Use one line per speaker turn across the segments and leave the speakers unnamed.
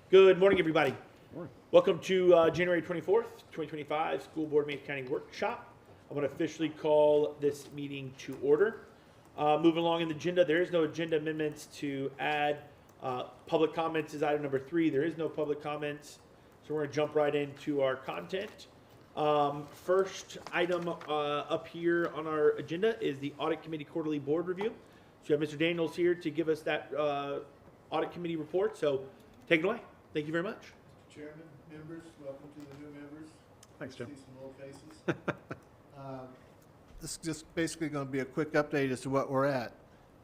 Good morning, everybody.
Morning.
Welcome to January 24th, 2025 School Board Manatee County Workshop. I want to officially call this meeting to order. Moving along in the agenda, there is no agenda amendments to add. Public comments is item number 3. There is no public comments, so we're going to jump right into our content. First item up here on our agenda is the Audit Committee Quarterly Board Review. So you have Mr. Daniels here to give us that Audit Committee report, so take it away. Thank you very much.
Chairman, members, welcome to the new members.
Thanks, Jim.
See some old faces. This is just basically going to be a quick update as to what we're at.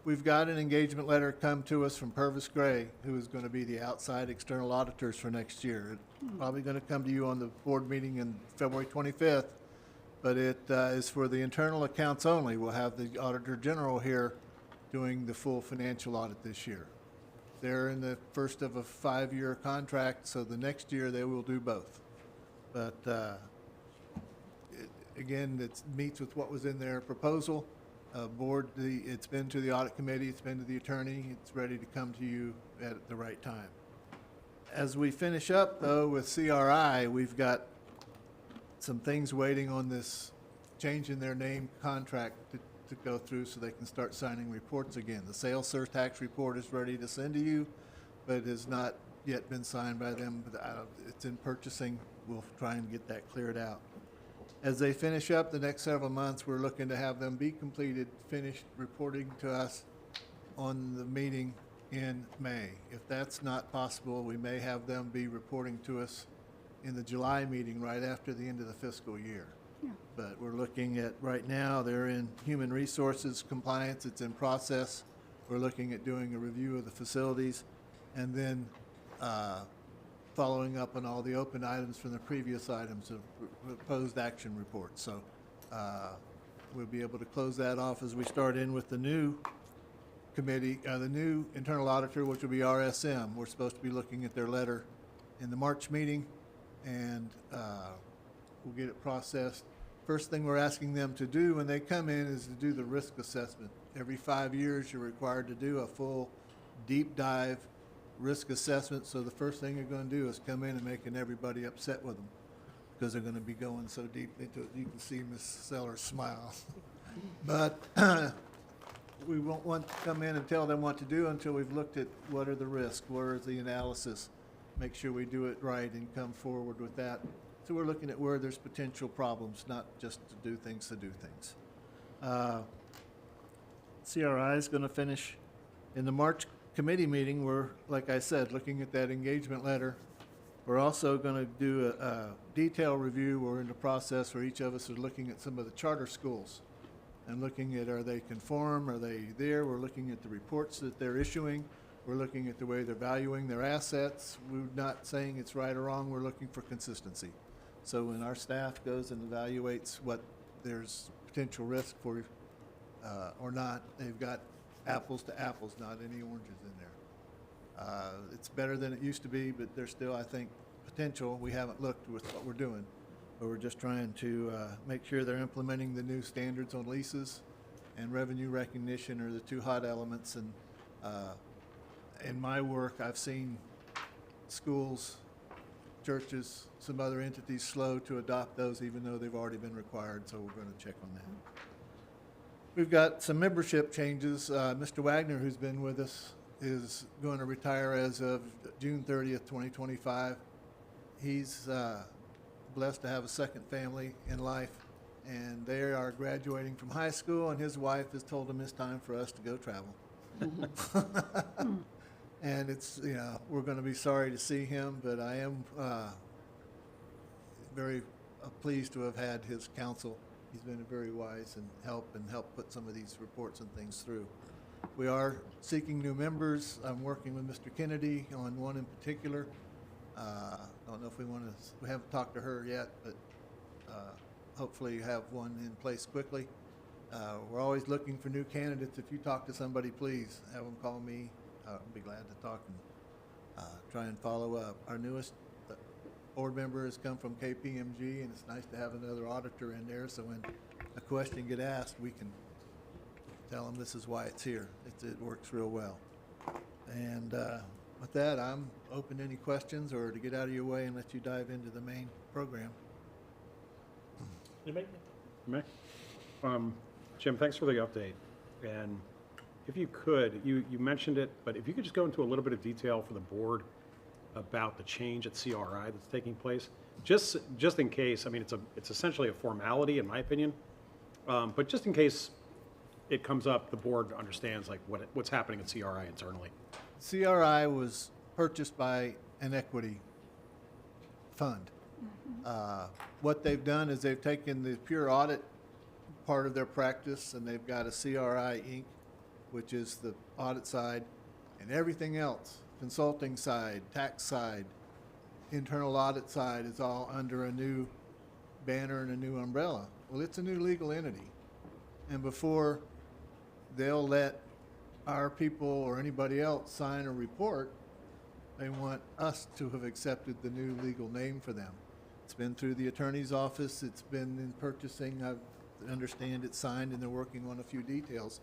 We've got an engagement letter come to us from Purvis Gray, who is going to be the outside external auditors for next year. It's probably going to come to you on the board meeting in February 25th, but it is for the internal accounts only. We'll have the Auditor General here doing the full financial audit this year. They're in the first of a 5-year contract, so the next year they will do both. But again, it meets with what was in their proposal. It's been to the audit committee, it's been to the attorney, it's ready to come to you at the right time. As we finish up, though, with CRI, we've got some things waiting on this change in their name contract to go through so they can start signing reports again. The sales surtax report is ready to send to you, but has not yet been signed by them. But it's in purchasing. We'll try and get that cleared out. As they finish up the next several months, we're looking to have them be completed, finished reporting to us on the meeting in May. If that's not possible, we may have them be reporting to us in the July meeting right after the end of the fiscal year. But we're looking at, right now, they're in human resources compliance. It's in process. We're looking at doing a review of the facilities and then following up on all the open items from the previous items of proposed action reports. So we'll be able to close that off as we start in with the new committee, the new internal auditor, which will be RSM. We're supposed to be looking at their letter in the March meeting, and we'll get it processed. First thing we're asking them to do when they come in is to do the risk assessment. Every 5 years, you're required to do a full deep dive risk assessment. So the first thing you're going to do is come in and making everybody upset with them because they're going to be going so deep into it. You can see Ms. Sellers smile. But we won't want to come in and tell them what to do until we've looked at what are the risks, where is the analysis, make sure we do it right and come forward with that. So we're looking at where there's potential problems, not just to do things to do things. CRI is going to finish in the March committee meeting. We're, like I said, looking at that engagement letter. We're also going to do a detailed review. We're in the process where each of us are looking at some of the charter schools and looking at, are they conform, are they there? We're looking at the reports that they're issuing. We're looking at the way they're valuing their assets. We're not saying it's right or wrong. We're looking for consistency. So when our staff goes and evaluates what there's potential risk for or not, they've got apples to apples, not any oranges in there. It's better than it used to be, but there's still, I think, potential. We haven't looked with what we're doing, but we're just trying to make sure they're implementing the new standards on leases and revenue recognition are the two hot elements. And in my work, I've seen schools, churches, some other entities slow to adopt those even though they've already been required, so we're going to check on that. We've got some membership changes. Mr. Wagner, who's been with us, is going to retire as of June 30th, 2025. He's blessed to have a second family in life, and they are graduating from high school, and his wife has told him it's time for us to go travel. And it's, we're going to be sorry to see him, but I am very pleased to have had his counsel. He's been very wise and helped put some of these reports and things through. We are seeking new members. I'm working with Mr. Kennedy on one in particular. I don't know if we haven't talked to her yet, but hopefully have one in place quickly. We're always looking for new candidates. If you talk to somebody, please have them call me. I'll be glad to talk and try and follow up. Our newest board member has come from KPMG, and it's nice to have another auditor in there, so when a question gets asked, we can tell them this is why it's here. It works real well. And with that, I'm open to any questions or to get out of your way and let you dive into the main program.
Anybody?
May? Jim, thanks for the update. And if you could, you mentioned it, but if you could just go into a little bit of detail for the board about the change at CRI that's taking place, just in case. I mean, it's essentially a formality, in my opinion, but just in case it comes up, the board understands like what's happening at CRI internally.
CRI was purchased by an equity fund. What they've done is they've taken the pure audit part of their practice, and they've got a CRI Inc., which is the audit side, and everything else, consulting side, tax side, internal audit side, is all under a new banner and a new umbrella. Well, it's a new legal entity. And before they'll let our people or anybody else sign a report, they want us to have accepted the new legal name for them. It's been through the attorney's office, it's been in purchasing, I understand it's signed, and they're working on a few details.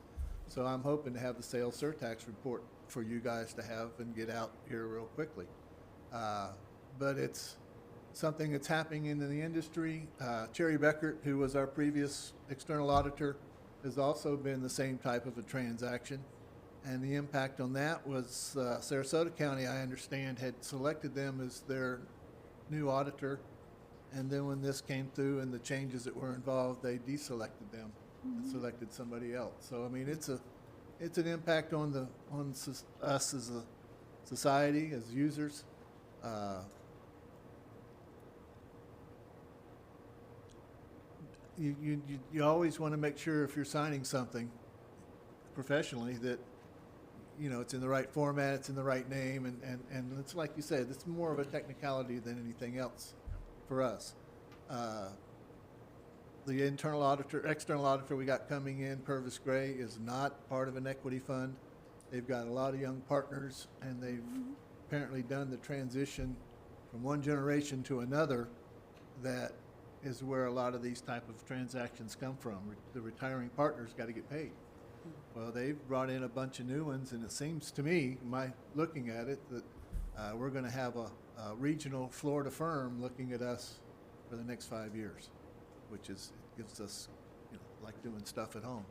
So I'm hoping to have the sales surtax report for you guys to have and get out here real quickly. But it's something that's happening in the industry. Cherry Beckert, who was our previous external auditor, has also been the same type of a transaction. And the impact on that was Sarasota County, I understand, had selected them as their new auditor. And then when this came through and the changes that were involved, they deselected them and selected somebody else. So, I mean, it's an impact on us as a society, as users. You always want to make sure if you're signing something professionally that, you know, it's in the right format, it's in the right name, and it's like you said, it's more of a technicality than anything else for us. The external auditor we got coming in, Purvis Gray, is not part of an equity fund. They've got a lot of young partners, and they've apparently done the transition from one generation to another. That is where a lot of these type of transactions come from. The retiring partners got to get paid. Well, they've brought in a bunch of new ones, and it seems to me, looking at it, that we're going to have a regional Florida firm looking at us for the next 5 years, which gives us, you know, like doing stuff at home.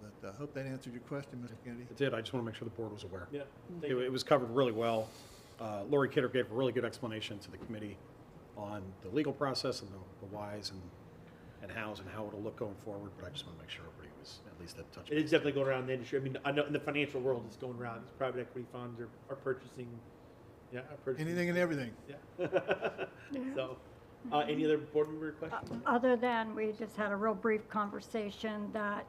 But I hope that answered your question, Mr. Kennedy.
It did. I just want to make sure the board was aware.
Yeah.
It was covered really well. Lori Kidder gave a really good explanation to the committee on the legal process and the whys and hows and how it'll look going forward, but I just want to make sure everybody was at least at touch.
It is definitely going around the industry. I mean, I know in the financial world, it's going around. These private equity funds are purchasing,
Anything and everything.
Yeah. So, any other board member questions?
Other than we just had a real brief conversation that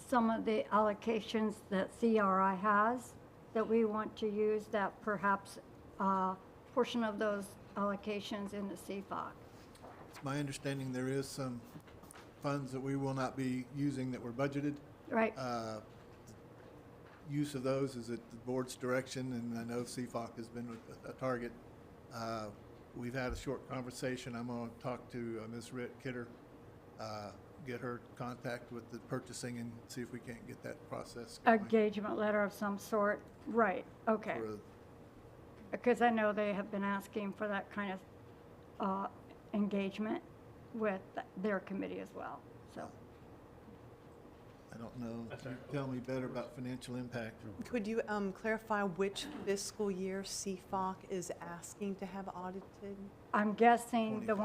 some of the allocations that CRI has that we want to use, that perhaps portion of those allocations in the CFOC.
It's my understanding there is some funds that we will not be using that were budgeted.
Right.
Use of those is at the board's direction, and I know CFOC has been a target. We've had a short conversation. I'm going to talk to Ms. Kidder, get her contact with the purchasing and see if we can't get that process going.
Engagement letter of some sort. Right. Okay. Because I know they have been asking for that kind of engagement with their committee as well. So.
I don't know. You tell me better about financial impact.
Could you clarify which fiscal year CFOC is asking to have audited?
I'm guessing the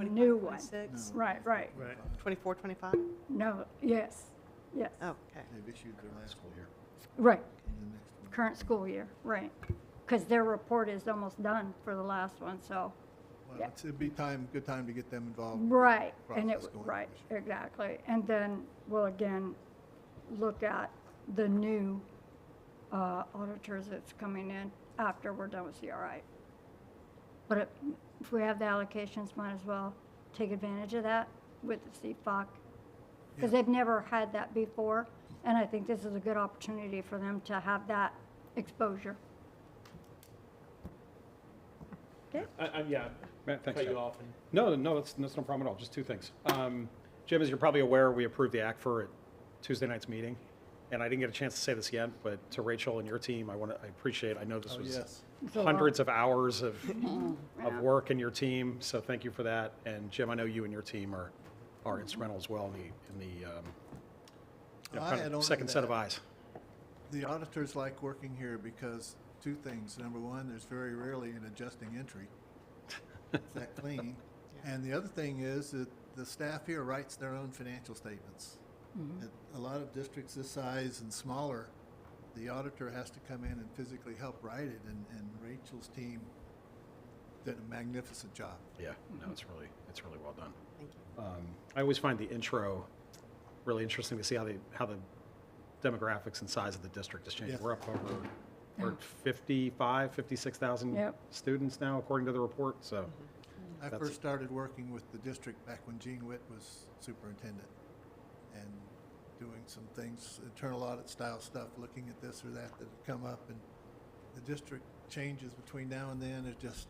new one.
26?
Right.
Right.
24, 25?
No, yes.
Okay.
They've issued their last
School year.
Right.
and the next one.
Current school year, right. Because their report is almost done for the last one, so,
Well,
yeah.
it'd be good time to get them involved.
right. And
Process going
right,
this
exactly. And then we'll again look at the new auditors that's coming in after we're done with CRI. But if we have the allocations, might as well take advantage of that with the CFOC. Because
Yeah.
they've never had that before, and I think this is a good opportunity for them to have that exposure. Okay?
Yeah.
Matt, thanks,
Cut you
Jeff.
off. And,
No, that's no problem at all. Just two things. Jim, as you're probably aware, we approved the ACFR at Tuesday night's meeting. and I didn't get a chance to say this yet, but to Rachel and your team, I appreciate, I know this
Oh,
was
yes.
It's a lot.
hundreds of hours of
Yeah.
work in your team, so thank you for that. And Jim, I know you and your team are instrumental as well in the
I
kind
had
of
only
second set of
that.
eyes.
The auditors like working here because two things. Number one, there's very rarely an adjusting entry. It's that clean. And the other thing is that the staff here writes their own financial statements. At a lot of districts this size and smaller, the auditor has to come in and physically help write it, and Rachel's team did a magnificent job.
Yeah, no, it's really well done.
Thank you.
I always find the intro really interesting to see how the demographics and size of the district is changing.
Yes.
We're up over we're at 56,000
Yep.
students now, according to the report. So
I
That's-
first started working with the district back when Gene Witt was superintendent, and doing some things, internal audit style stuff, looking at this or that that had come up, and the district changes between now and then. It's just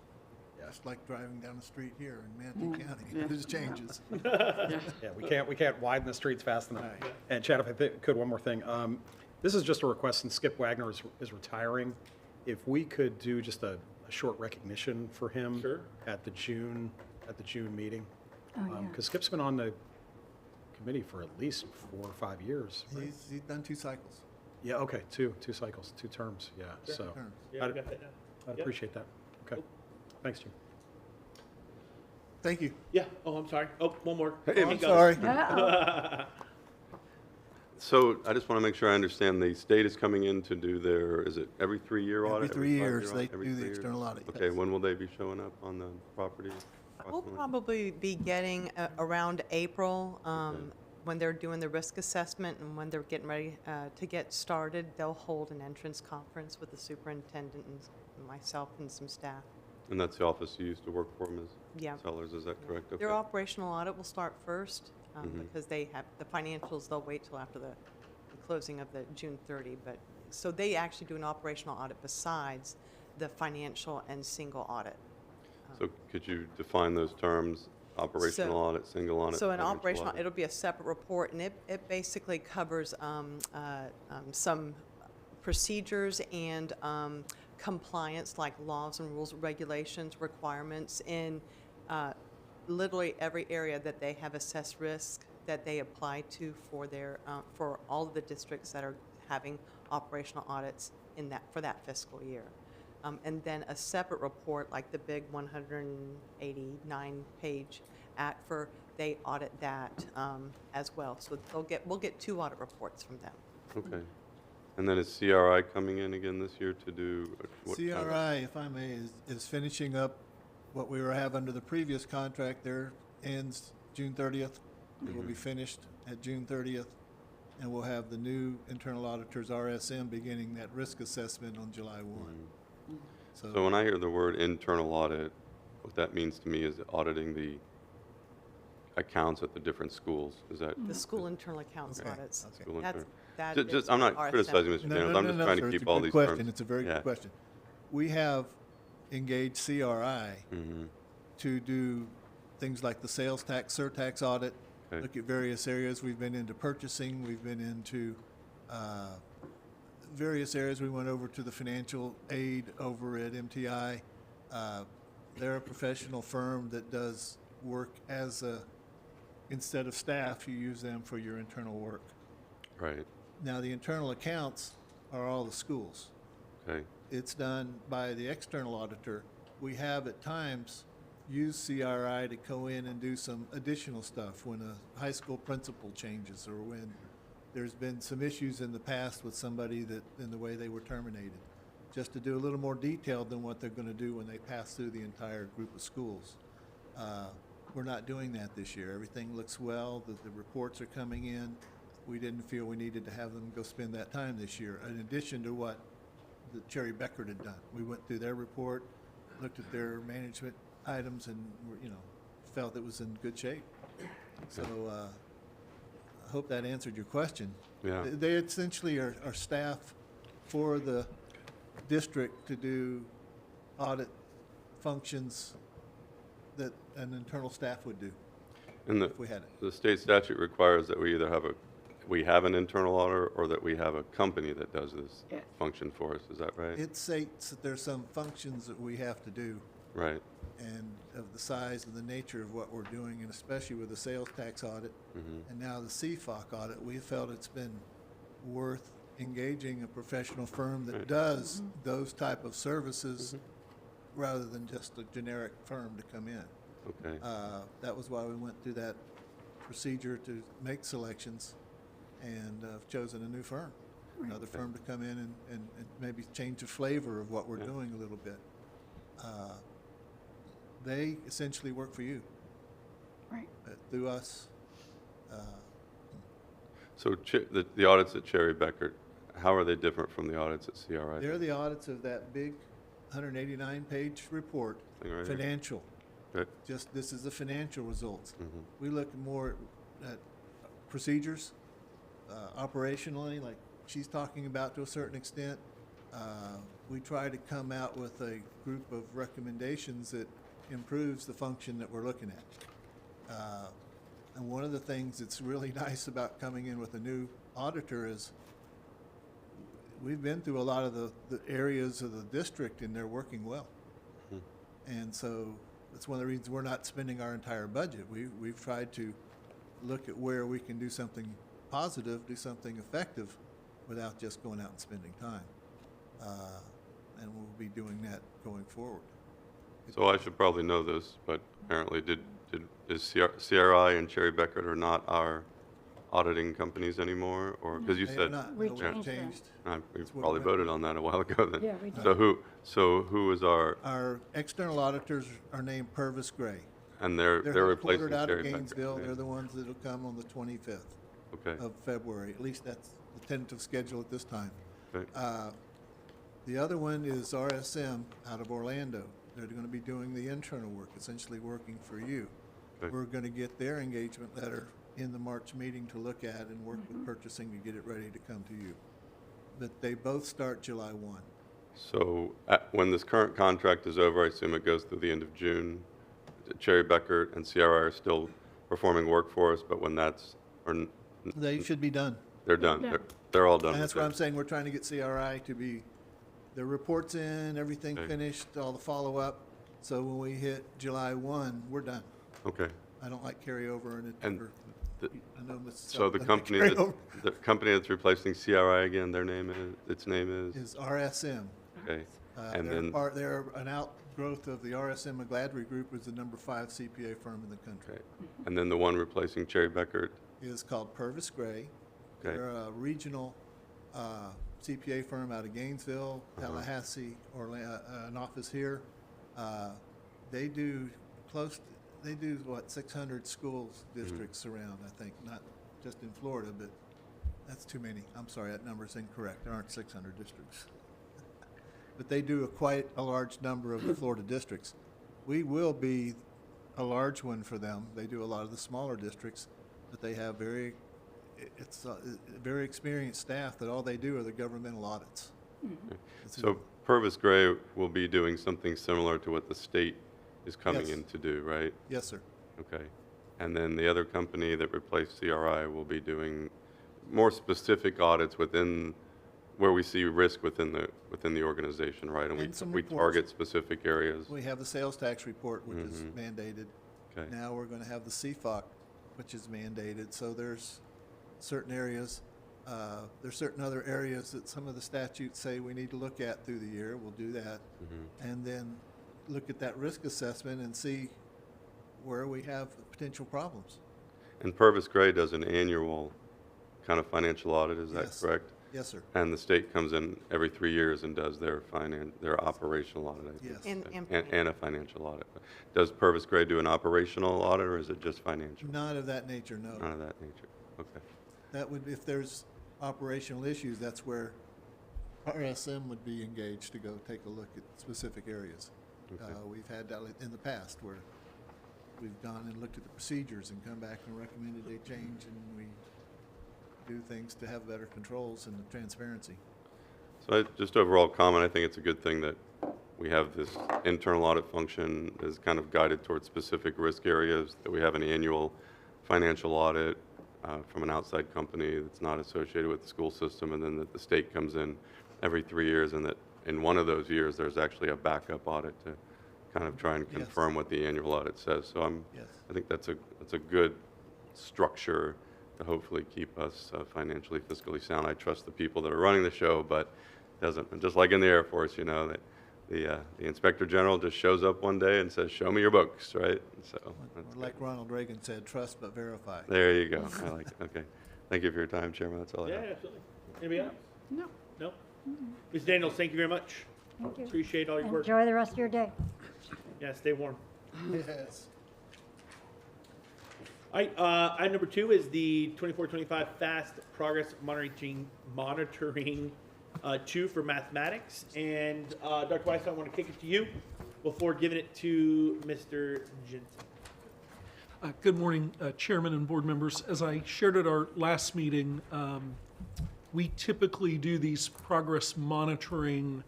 like driving down the street here in Manatee County.
Yeah.
There's changes.
yeah, we can't widen the streets fast enough.
Right.
And Chad, if I could, one more thing. This is just a request, and Skip Wagner is retiring. If we could do just a short recognition for him
Sure.
at the June meeting,
Oh, yeah.
because Skip's been on the committee for at least 4 or 5 years. Right?
He's done 2 cycles.
Yeah, okay, two cycles, 2 terms. Yeah,
Sure.
so
terms.
Yeah,
I'd-
we got that down.
I'd
Yep.
appreciate that. Okay,
Cool.
thanks, Jim.
Thank you.
Yeah, oh, I'm sorry. Oh, one more.
Oh, I'm
Keep going.
sorry.
Uh-oh.
So I just want to make sure I understand, the state is coming in to do their, is it every 3-year
Every
audit?
3
5-year
years, they
audit? Every
do the
3 years?
external audit.
Okay,
yes.
when will they be showing up on the property?
We'll
approximately?
probably be getting around April,
Okay.
when they're doing the risk assessment and when they're getting ready to get started. They'll hold an entrance conference with the superintendent and myself and some staff.
And that's the office you used to work for, Ms.
Yeah.
Sellers, is that correct?
Their
Okay.
operational audit will start first,
Mhm.
because they have the financials, they'll wait till after the closing of the June 30, but, so they actually do an operational audit besides the financial and single audit.
So could you define those terms, operational
So-
audit, single audit?
So an
financial
operational,
audit?
it'll be a separate report, and it basically covers some procedures and compliance, like laws and rules, regulations, requirements in literally every area that they have assessed risk that they apply to for their, for all of the districts that are having operational audits in that, for that fiscal year. And then a separate report, like the big 189-page act for, they audit that as well. So we'll get 2 audit reports from them.
Okay. And then is CRI coming in again this year to do? what kind of-
CRI, if I may, is finishing up what we have under the previous contract. There ends June 30th. It will be finished at June 30th, and we'll have the new internal auditors, RSM, beginning that risk assessment on July 1.
So when I hear the word internal audit, what that means to me is auditing the accounts at the different schools. Is that?
The school internal accounts
Okay.
audits.
Okay.
School
That's,
internal-
that
Ju-
is
Just, I'm not
RSM.
criticizing Mr. Daniels, I'm just trying
sir,
to
it's
keep
a
all
good
these
question.
terms.
It's a very
Yeah.
good question. We have engaged CRI
Mhm.
to do things like the sales tax, surtax audit,
Okay.
look at various areas. We've been into purchasing, we've been into various areas. We went over to the financial aid over at MTI. They're a professional firm that does work as a, instead of staff, you use them for your internal work.
Right,
Now, the internal accounts are all the schools.
okay,
It's done by the external auditor. We have at times used CRI to go in and do some additional stuff when a high school principal changes, or when there's been some issues in the past with somebody that, in the way they were terminated, just to do a little more detailed than what they're gonna do when they pass through the entire group of schools. We're not doing that this year. Everything looks well, the reports are coming in. We didn't feel we needed to have them go spend that time this year, in addition to what the Cherry Beckert had done. We went through their report, looked at their management items, and, felt it was in good shape. So, I hope that answered your question.
yeah.
They essentially are staff for the district to do audit functions that an internal staff would do
And
if we had it.
the state statute requires that we either have a we have an internal auditor or that we have a company that does this
Yeah.
function for us, is that right?
It states that there's some functions that we have to do,
Right,
and of the size and the nature of what we're doing, and especially with the sales tax audit and now the CFOC audit, we felt it's been worth engaging a professional firm that
Right.
does those type of services rather than just a generic firm to come in.
okay.
That was why we went through that procedure to make selections and have chosen a new firm. Another firm to come in and maybe change the flavor of what we're
Yeah.
doing a little bit. They essentially work for you,
Right.
through us.
So the audits at Cherry Beckert, how are they different from the audits at CRI?
They're the audits of that big 189-page report,
Thing right here?
financial.
Okay.
Just, this is the financial results.
Mhm.
We look more at procedures, operationally, like she's talking about to a certain extent. We try to come out with a group of recommendations that improves the function that we're looking at. And one of the things that's really nice about coming in with a new auditor is we've been through a lot of the areas of the district and they're working well. And so that's one of the reasons we're not spending our entire budget. We've tried to look at where we can do something positive, do something effective without just going out and spending time. And we'll be doing that going forward.
So I should probably know this, but apparently is CRI and Cherry Beckert are not our auditing companies anymore? Or, because you
They are
said,
not.
We
No, we've
changed that.
changed.
we
That's what
probably
we-
voted on that a while ago then.
Yeah, we did.
So who is our,
Our external auditors are named Purvis Gray.
and they're
They're
replacing
headquartered out of
Cherry Beckert?
Gainesville.
right?
They're the ones that'll come on the 25th
Okay,
of February. At least that's the tentative schedule at this time.
okay,
The other one is RSM out of Orlando. They're going to be doing the internal work, essentially working for you.
Okay.
We're going to get their engagement letter in the March meeting to look at and work with purchasing to get it ready to come to you. But they both start July 1.
so when this current contract is over, I assume it goes through the end of June. Cherry Beckert and CRI are still performing work for us, but when that's, or
They should be done.
they're done,
Yeah.
they're all done
And that's
with
why I'm
it.
saying we're trying to get CRI to be, the reports in, everything
Okay.
finished, all the follow-up. So when we hit July 1, we're done.
Okay,
I don't like carryover and it,
and
or-
the-
I know Mrs.
so the
South doesn't like
company
carryover.
the company that's replacing CRI again, its name is?
Is RSM.
Okay, and then,
They're an outgrowth of the RSM McGladrey Group, is the number 5 CPA firm in the country.
okay, and then the one replacing Cherry Beckert,
Is called Purvis Gray.
Okay.
They're a regional CPA firm out of Gainesville, Tallahassee, an office here. They do what, 600 schools, districts around, I think, not just in Florida, but that's too many. I'm sorry, that number's incorrect. There aren't 600 districts. But they do quite a large number of the Florida districts. We will be a large one for them. They do a lot of the smaller districts, but they have very experienced staff that all they do are the governmental audits. That's who-
so Purvis Gray will be doing something similar to what the state is coming
Yes.
in to do, right?
Yes, sir.
Okay. And then the other company that replaced CRI will be doing more specific audits within, where we see risk within the organization, right? And
And some
we
reports.
target specific areas.
We have the sales tax report, which is mandated.
Okay.
Now we're going to have the CFOC, which is mandated. So there's certain areas, there's certain other areas that some of the statutes say we need to look at through the year. We'll do that. And then look at that risk assessment and see where we have potential problems.
And Purvis Gray does an annual kind of financial audit, is that
Yes.
correct?
Yes, sir.
And the state comes in every 3 years and does their operational audit, I think.
Yes.
And a financial audit. Does Purvis Gray do an operational audit, or is it just financial?
Not of that nature, no.
None of that nature. Okay.
That would, if there's operational issues, that's where RSM would be engaged to go take a look at specific areas.
Okay.
We've had that in the past where we've gone and looked at the procedures and come back and recommended they change, and we do things to have better controls and transparency.
So just overall comment, I think it's a good thing that we have this internal audit function is kind of guided towards specific risk areas, that we have an annual financial audit, from an outside company that's not associated with the school system, and then that the state comes in every 3 years, and that in one of those years, there's actually a backup audit to kind of try and
Yes.
confirm what the annual audit says. So
Yes.
I think that's a good structure to hopefully keep us financially, fiscally sound. I trust the people that are running the show, but doesn't, just like in the Air Force, you know, that the Inspector General just shows up one day and says, "Show me your books," right? So that's
Like Ronald Reagan said, trust but verify.
there you go. I like it. Okay. Thank you for your time, Chairman. That's all I
Yeah,
have.
absolutely. Anybody else?
No.
No? Ms. Daniels, thank you very much.
Thank you.
Appreciate all your work.
Enjoy the rest of your day.
Yeah, stay warm.
Yes.
All right, item number 2 is the 24-25 Fast Progress Monitoring 2 for mathematics. And Dr. Weiss, I want to kick it to you before giving it to Mr. Jensen.
Good morning, Chairman and board members. As I shared at our last meeting, we typically do these progress monitoring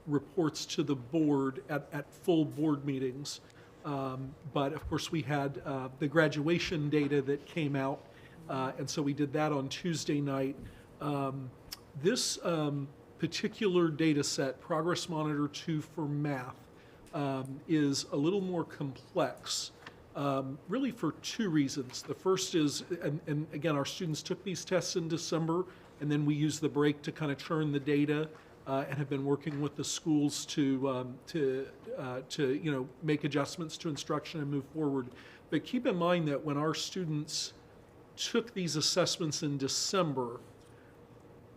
reports to the board at full board meetings. But of course, we had the graduation data that came out, and so we did that on Tuesday night. This particular data set, Progress Monitor 2 for math, is a little more complex, really for 2 reasons. The first is, and again, our students took these tests in December, and then we used the break to kind of churn the data, and have been working with the schools to make adjustments to instruction and move forward. But keep in mind that when our students took these assessments in December,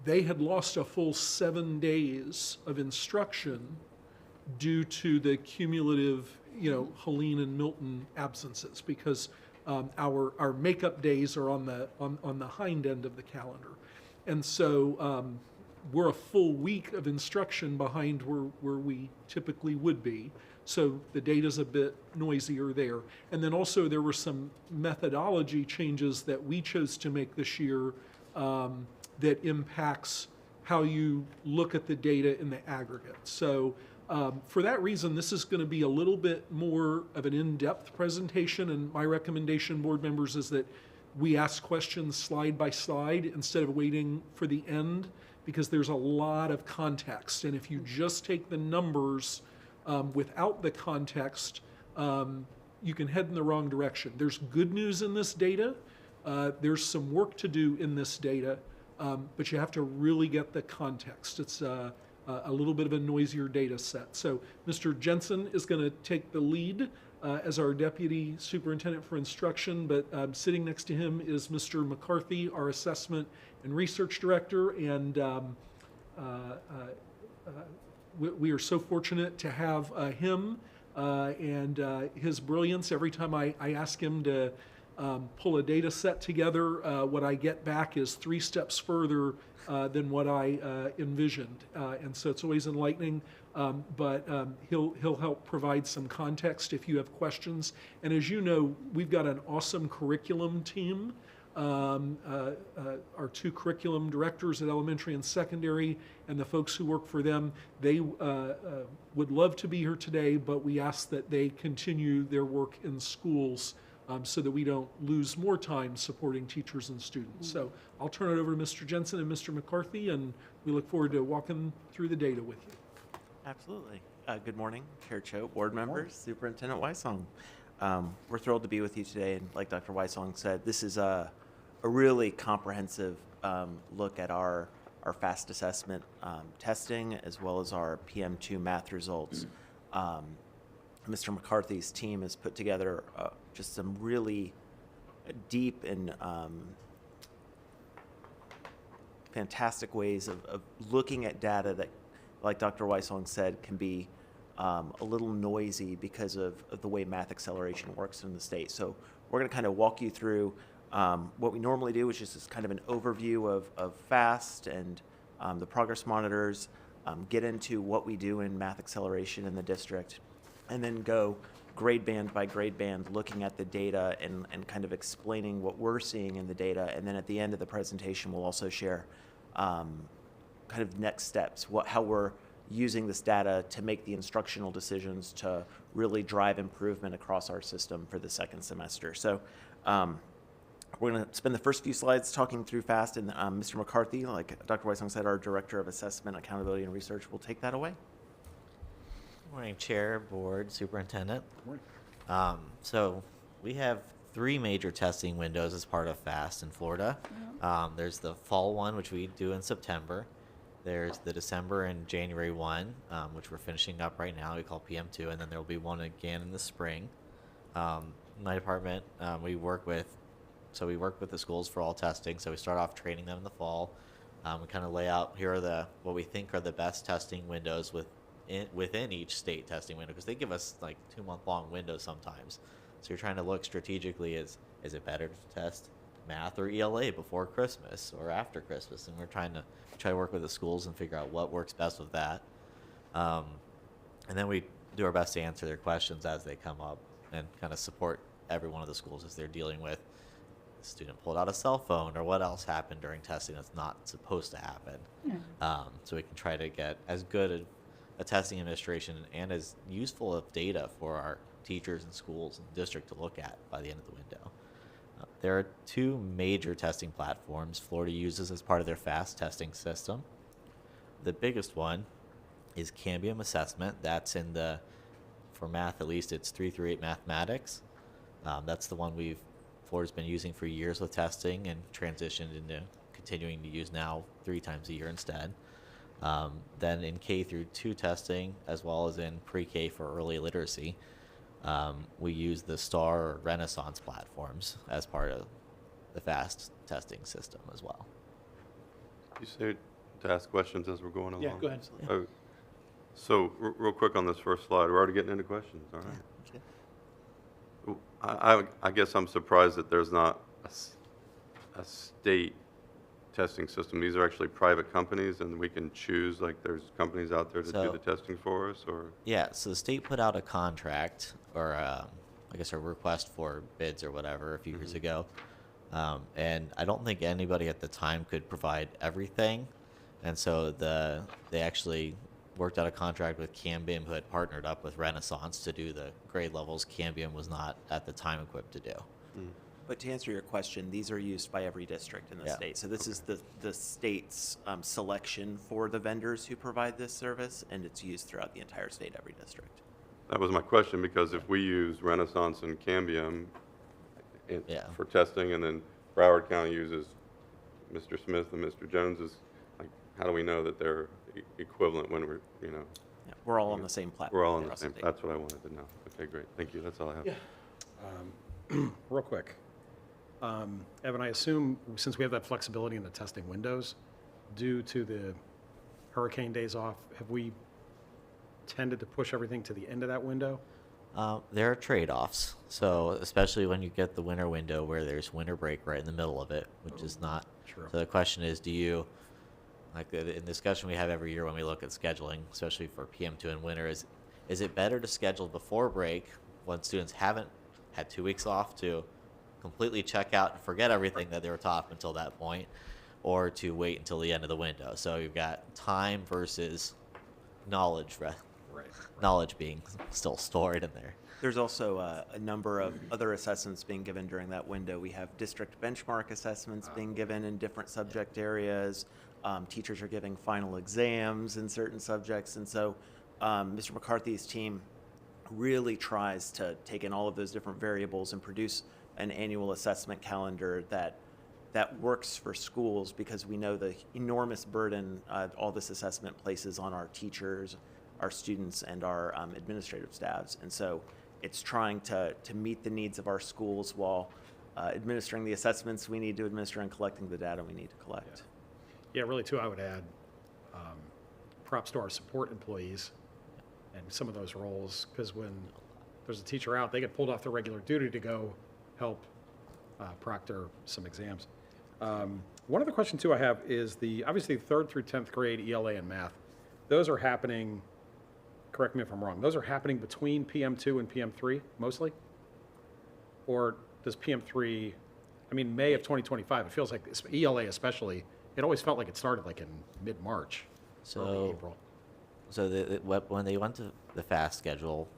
they had lost a full 7 days of instruction due to the cumulative, Helene and Milton absences, because our makeup days are on the hind end of the calendar, and so we're a full week of instruction behind where we typically would be. So the data's a bit noisier there. And then also there were some methodology changes that we chose to make this year that impacts how you look at the data in the aggregate. So for that reason, this is going to be a little bit more of an in-depth presentation, and my recommendation, board members, is that we ask questions slide by slide instead of waiting for the end, because there's a lot of context. And if you just take the numbers without the context, you can head in the wrong direction. There's good news in this data. There's some work to do in this data, but you have to really get the context. It's a little bit of a noisier data set. So Mr. Jensen is going to take the lead as our Deputy Superintendent for Instruction, but sitting next to him is Mr. McCarthy, our Assessment and Research Director, and we are so fortunate to have him and his brilliance. Every time I ask him to pull a data set together, what I get back is 3 steps further than what I envisioned. And so it's always enlightening, but he'll help provide some context if you have questions. And as you know, we've got an awesome curriculum team. Our 2 curriculum directors at elementary and secondary, and the folks who work for them, they would love to be here today, but we ask that they continue their work in schools so that we don't lose more time supporting teachers and students. So I'll turn it over to Mr. Jensen and Mr. McCarthy, and we look forward to walking through the data with you.
Absolutely. Good morning, Chair Cho, board members, Superintendent Weissong. We're thrilled to be with you today, and like Dr. Weissong said, this is a really comprehensive look at our FAST assessment testing, as well as our PM2 math results. Mr. McCarthy's team has put together just some really deep and fantastic ways of looking at data that, like Dr. Weissong said, can be a little noisy because of the way math acceleration works in the state. So we're going to kind of walk you through what we normally do, which is just kind of an overview of FAST and the progress monitors, get into what we do in math acceleration in the district, and then go grade band by grade band, looking at the data and kind of explaining what we're seeing in the data. And then at the end of the presentation, we'll also share kind of next steps, how we're using this data to make the instructional decisions to really drive improvement across our system for the second semester. So We're going to spend the first few slides talking through FAST, and Mr. McCarthy, like Dr. Weissong said, our Director of Assessment, Accountability, and Research, will take that away.
Morning, Chair, Board, Superintendent.
Morning.
So we have 3 major testing windows as part of FAST in Florida. There's the fall one, which we do in September. There's the December and January one, which we're finishing up right now. We call PM2, and then there will be one again in the spring. My department, we work with the schools for all testing. So we start off training them in the fall. We kind of lay out here are what we think are the best testing windows within each state testing window, because they give us like 2-month-long windows sometimes. So you're trying to look strategically, is it better to test math or ELA before Christmas or after Christmas? And we're trying to work with the schools and figure out what works best with that. And then we do our best to answer their questions as they come up and kind of support every one of the schools as they're dealing with the student pulled out a cell phone or what else happened during testing that's not supposed to happen. So we can try to get as good a testing administration and as useful of data for our teachers and schools and district to look at by the end of the window. There are 2 major testing platforms Florida uses as part of their FAST testing system. The biggest one is Cambium Assessment. That's for math at least, it's 3 through 8 mathematics. That's the one Florida's been using for years with testing and transitioned into continuing to use now 3 times a year instead. Then in K through 2 testing, as well as in pre-K for early literacy, we use the STAR or Renaissance platforms as part of the FAST testing system as well.
You say to ask questions as we're going along?
Yeah, go ahead.
Oh, so real quick on this first slide, we're already getting into questions, all right? I guess I'm surprised that there's not a state testing system. These are actually private companies, and we can choose, like there's companies out there to do the testing for us, or?
Yeah, so the state put out a contract, or I guess a request for bids or whatever a few years ago. And I don't think anybody at the time could provide everything. And so they actually worked out a contract with Cambium, who had partnered up with Renaissance to do the grade levels Cambium was not at the time equipped to do.
But to answer your question, these are used by every district in the state. So this is the state's selection for the vendors who provide this service, and it's used throughout the entire state, every district.
That was my question, because if we use Renaissance and Cambium for testing, and then Broward County uses Mr. Smith and Mr. Jones's, like, how do we know that they're equivalent when we're,
Yeah, we're all on the same platform.
we're all on the
across
same,
state.
that's what I wanted to know. Okay, great, thank you, that's all I have.
Yeah.
Real quick. Evan, I assume since we have that flexibility in the testing windows, due to the hurricane days off, have we tended to push everything to the end of that window?
There are trade-offs. So especially when you get the winter window where there's winter break right in the middle of it, which is not.
True.
So the question is, do you, like in discussion we have every year when we look at scheduling, especially for PM2 in winter, is it better to schedule before break when students haven't had 2 weeks off to completely check out and forget everything that they were taught up until that point, or to wait until the end of the window? So you've got time versus knowledge, right? Knowledge being still stored in there.
There's also a number of other assessments being given during that window. We have district benchmark assessments being given in different subject areas. Teachers are giving final exams in certain subjects. And so Mr. McCarthy's team really tries to take in all of those different variables and produce an annual assessment calendar that works for schools, because we know the enormous burden all this assessment places on our teachers, our students, and our administrative staffs. And so it's trying to meet the needs of our schools while administering the assessments we need to administer and collecting the data we need to collect.
Yeah, really too, I would add props to our support employees and some of those roles, because when there's a teacher out, they get pulled off their regular duty to go help proctor some exams. One other question too I have is obviously 3rd through 10th grade ELA and math. Those are happening, correct me if I'm wrong, those are happening between PM2 and PM3 mostly? Or does PM3, I mean, May of 2025, it feels like ELA especially, it always felt like it started like in mid-March, early April.
So when they went to the FAST schedule,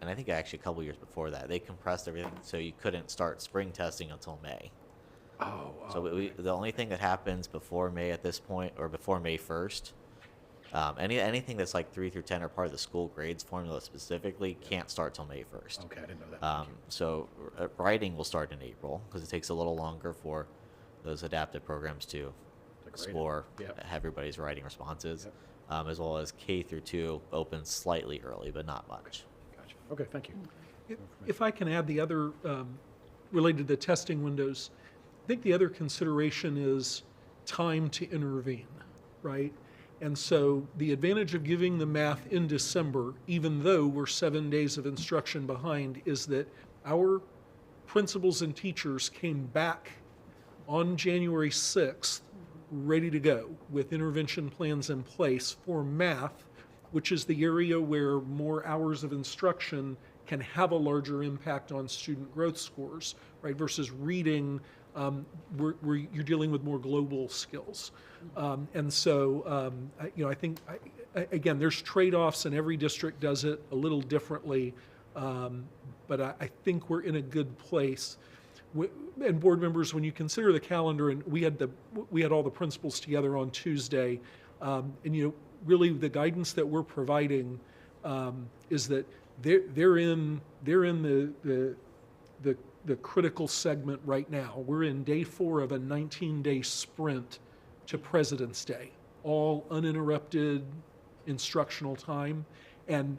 and I think actually a couple years before that, they compressed everything so you couldn't start spring testing until May.
Oh,
So the only thing that happens before May at this point, or before May 1st, anything that's like 3 through 10 are part of the school grades formula specifically can't start till May 1st.
okay, I didn't know that.
So writing will start in April because it takes a little longer for those adaptive programs to
grade it.
score
Yep.
everybody's writing responses,
Yep.
as well as K through 2 opens slightly early, but not much.
Gotcha. Okay, thank you.
If I can add the other, related to testing windows, I think the other consideration is time to intervene, right? And so the advantage of giving the math in December, even though we're 7 days of instruction behind, is that our principals and teachers came back on January 6th, ready to go with intervention plans in place for math, which is the area where more hours of instruction can have a larger impact on student growth scores, right? Versus reading, where you're dealing with more global skills. And so, I think, again, there's trade-offs and every district does it a little differently. But I think we're in a good place. And board members, when you consider the calendar, and we had all the principals together on Tuesday, and really the guidance that we're providing is that they're in the critical segment right now. We're in day 4 of a 19-day sprint to President's Day, all uninterrupted instructional time. And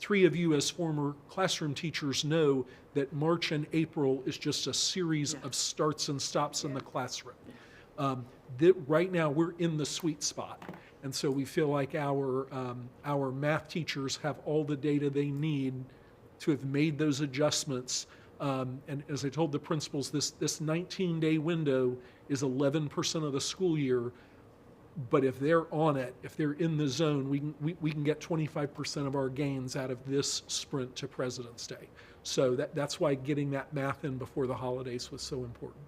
3 of you as former classroom teachers know that March and April is just a series of starts and stops in the classroom. Right now, we're in the sweet spot. And so we feel like our math teachers have all the data they need to have made those adjustments. And as I told the principals, this 19-day window is 11% of the school year. But if they're on it, if they're in the zone, we can get 25% of our gains out of this sprint to President's Day. So that's why getting that math in before the holidays was so important.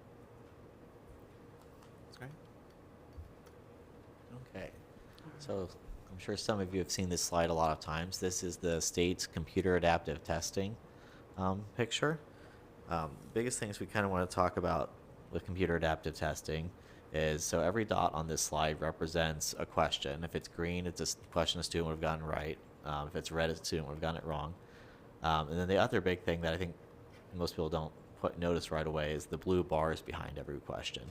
That's great. Okay. So I'm sure some of you have seen this slide a lot of times. This is the state's computer adaptive testing picture. Biggest things we kind of want to talk about with computer adaptive testing is, so every dot on this slide represents a question. If it's green, it's a question a student would have gotten right. If it's red, a student would have gotten it wrong. And then the other big thing that I think most people don't notice right away is the blue bars behind every question.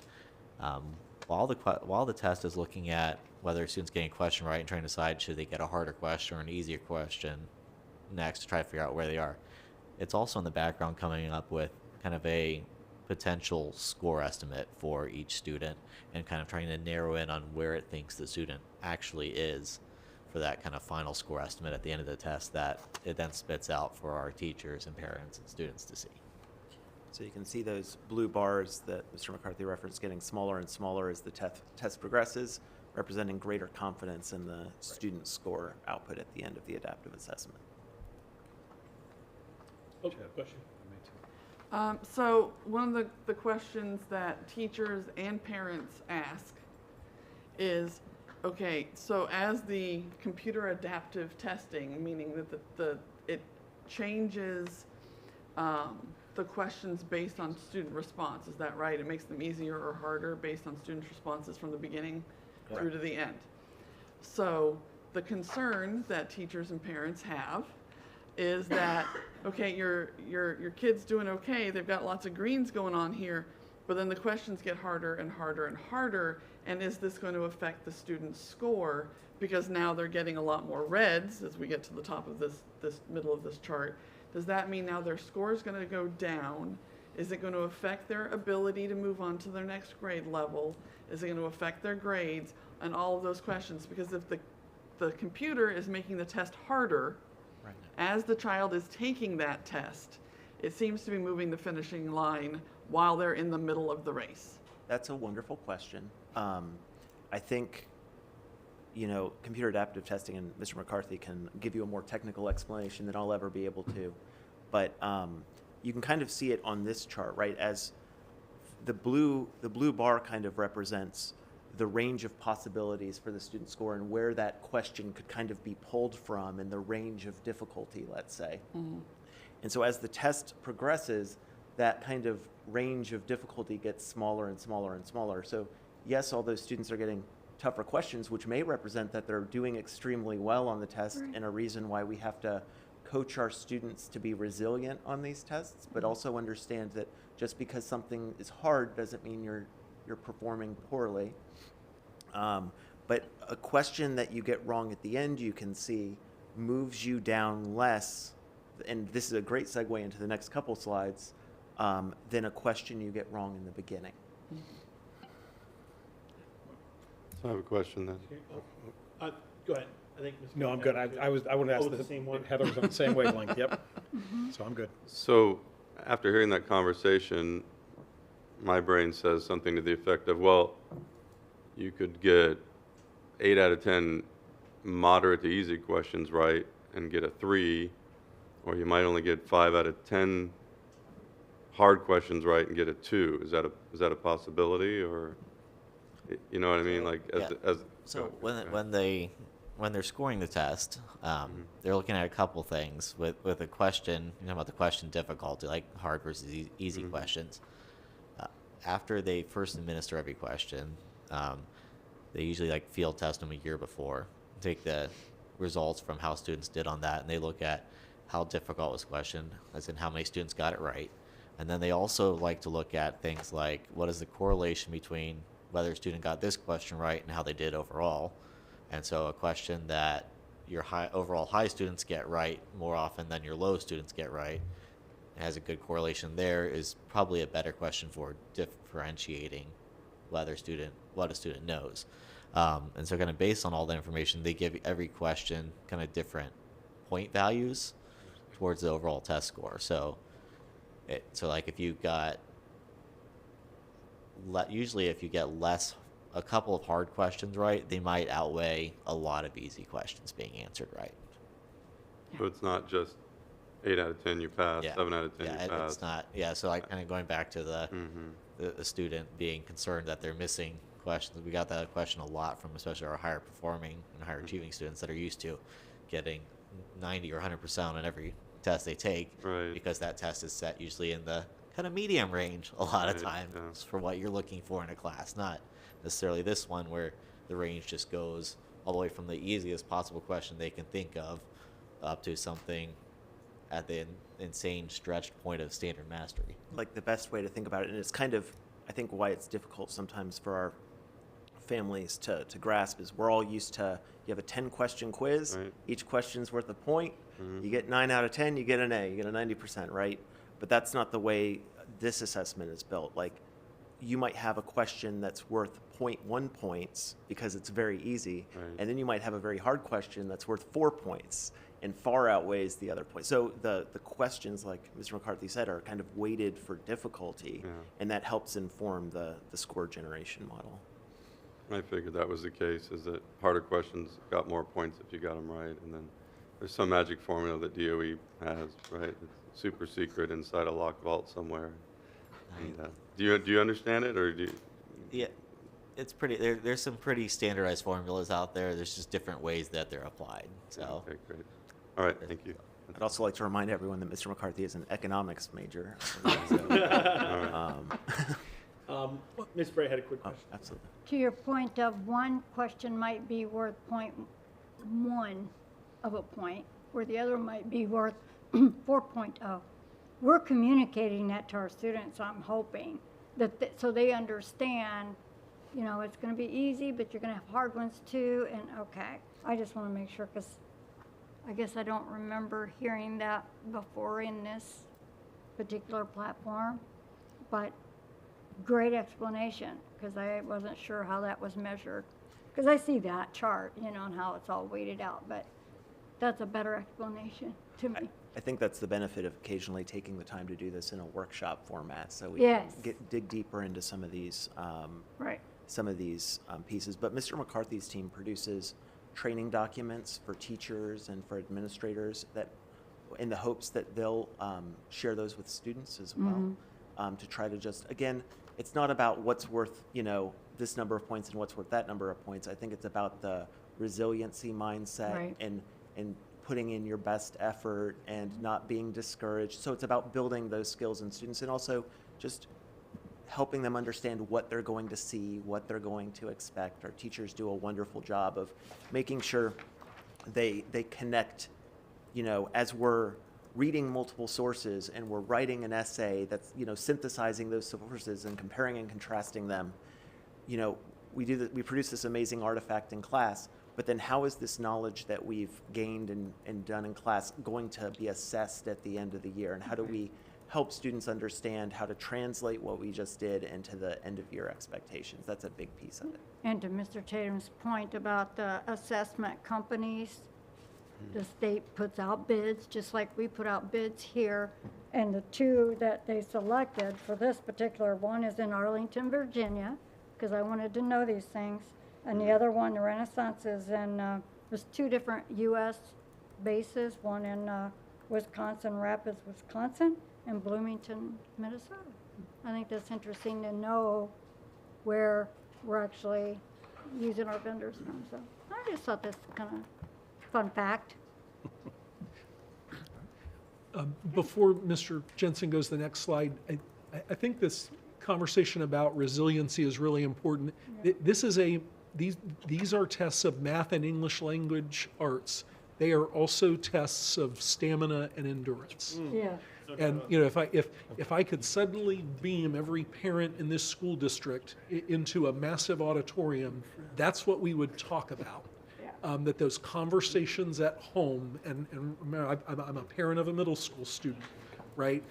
While the test is looking at whether a student's getting a question right and trying to decide should they get a harder question or an easier question next to try to figure out where they are, it's also in the background coming up with kind of a potential score estimate for each student and kind of trying to narrow in on where it thinks the student actually is for that kind of final score estimate at the end of the test that it then spits out for our teachers and parents and students to see.
So you can see those blue bars that Mr. McCarthy referenced getting smaller and smaller as the test progresses, representing greater confidence in the student score output at the end of the adaptive assessment.
Oh, question.
So one of the questions that teachers and parents ask is, okay, so as the computer adaptive testing, meaning that it changes the questions based on student response, is that right? It makes them easier or harder based on students' responses from the beginning through to the end. So the concern that teachers and parents have is that, okay, your kid's doing okay, they've got lots of greens going on here, but then the questions get harder and harder and harder, and is this going to affect the student's score? Because now they're getting a lot more reds as we get to the top of this middle of this chart. Does that mean now their score is going to go down? Is it going to affect their ability to move on to their next grade level? Is it going to affect their grades? And all of those questions, because if the computer is making the test harder, as the child is taking that test, it seems to be moving the finishing line while they're in the middle of the race.
That's a wonderful question. I think, computer adaptive testing, and Mr. McCarthy can give you a more technical explanation than I'll ever be able to. But you can kind of see it on this chart, right? As the blue bar kind of represents the range of possibilities for the student score and where that question could kind of be pulled from and the range of difficulty, let's say. Mm-hmm. And so as the test progresses, that kind of range of difficulty gets smaller and smaller and smaller. So yes, all those students are getting tougher questions, which may represent that they're doing extremely well on the test,
Right.
and a reason why we have to coach our students to be resilient on these tests, but also understand that just because something is hard doesn't mean you're performing poorly. But a question that you get wrong at the end, you can see, moves you down less, and this is a great segue into the next couple slides, than a question you get wrong in the beginning.
So I have a question then.
Go ahead. I think. Ms.
No, I'm
Green
good.
had
I would
Oh,
ask
it's the same one?
Heather was on the same wavelength, yep. So I'm good.
So after hearing that conversation, my brain says something to the effect of, well, you could get 8 out of 10 moderate to easy questions right and get a 3, or you might only get 5 out of 10 hard questions right and get a 2. Is that a possibility, or you know what I mean? Like
So when they're scoring the test, they're looking at a couple things with a question. You know about the question difficulty, like hard versus easy questions. After they first administer every question, they usually like field test them a year before, take the results from how students did on that, and they look at how difficult was questioned, as in how many students got it right. And then they also like to look at things like what is the correlation between whether a student got this question right and how they did overall. And so a question that your overall high students get right more often than your low students get right has a good correlation there is probably a better question for differentiating what a student knows. And so kind of based on all the information, they give every question kind of different point values towards the overall test score. So like if you got, usually if you get a couple of hard questions right, they might outweigh a lot of easy questions being answered right.
So it's not just 8 out of 10 you pass,
Yeah.
7 out of 10 you pass.
It's not. Yeah, so like kind of going back to the student being concerned that they're missing questions. We got that question a lot from especially our higher performing and higher achieving students that are used to getting 90 or 100% on every test they take,
Right.
because that test is set usually in the kind of medium range a lot of
Right,
times
yeah.
for what you're looking for in a class, not necessarily this one where the range just goes all the way from the easiest possible question they can think of up to something at the insane stretched point of standard mastery.
Like the best way to think about it, and it's kind of, I think, why it's difficult sometimes for our families to grasp, is we're all used to, you have a 10-question quiz,
Right.
each question's worth a point, you get 9 out of 10, you get an A, you get a 90%, right? But that's not the way this assessment is built. Like, you might have a question that's worth 0.1 points because it's very easy,
Right.
and then you might have a very hard question that's worth 4 points and far outweighs the other points. So the questions, like Mr. McCarthy said, are kind of weighted for difficulty,
Yeah.
and that helps inform the score generation model.
I figured that was the case, is that harder questions got more points if you got them right, and then there's some magic formula that DOE has, right? It's super secret inside a locked vault somewhere. And, do you understand it, or do you?
Yeah, it's pretty. There's some pretty standardized formulas out there. There's just different ways that they're applied. So
Okay, great. All right, thank you.
I'd also like to remind everyone that Mr. McCarthy is an economics major.
Ms. Bray had a quick
Oh,
question.
absolutely.
To your point of one question might be worth 0.1 of a point, where the other might be worth 4.0. We're communicating that to our students, I'm hoping, so they understand, you know, it's going to be easy, but you're going to have hard ones too, and okay. I just want to make sure, because I guess I don't remember hearing that before in this particular platform, but great explanation, because I wasn't sure how that was measured. Because I see that chart, you know, and how it's all weighted out, but that's a better explanation to me.
I think that's the benefit of occasionally taking the time to do this in a workshop format, so we
Yes.
can dig deeper into some of these
Right.
pieces. But Mr. McCarthy's team produces training documents for teachers and for administrators, that, in the hopes that they'll share those with students as well, to try to just, again, it's not about what's worth, you know, this number of points and what's worth that number of points. I think it's about the resiliency mindset,
Right.
and putting in your best effort and not being discouraged. So it's about building those skills in students, and also just helping them understand what they're going to see, what they're going to expect. Our teachers do a wonderful job of making sure they connect, you know, as we're reading multiple sources and we're writing an essay that's, you know, synthesizing those sources and comparing and contrasting them. You know, we produce this amazing artifact in class, but then how is this knowledge that we've gained and done in class going to be assessed at the end of the year? And how do we help students understand how to translate what we just did into the end of year expectations? That's a big piece of it.
And to Mr. Tatum's point about the assessment companies, the state puts out bids, just like we put out bids here. And the two that they selected for this particular one is in Arlington, Virginia, because I wanted to know these things. And the other one, the Renaissance, is in, there's two different U.S. bases, one in Wisconsin, Rapids, Wisconsin, and Bloomington, Minnesota. I think that's interesting to know where we're actually using our vendors from. So I just thought that's kind of fun fact.
Before Mr. Jensen goes to the next slide, I think this conversation about resiliency is really important. These are tests of math and English language arts. They are also tests of stamina and endurance.
Yeah.
And you know, if I could suddenly beam every parent in this school district into a massive auditorium, that's what we would talk about. That those conversations at home, and remember, I'm a parent of a middle school student, right?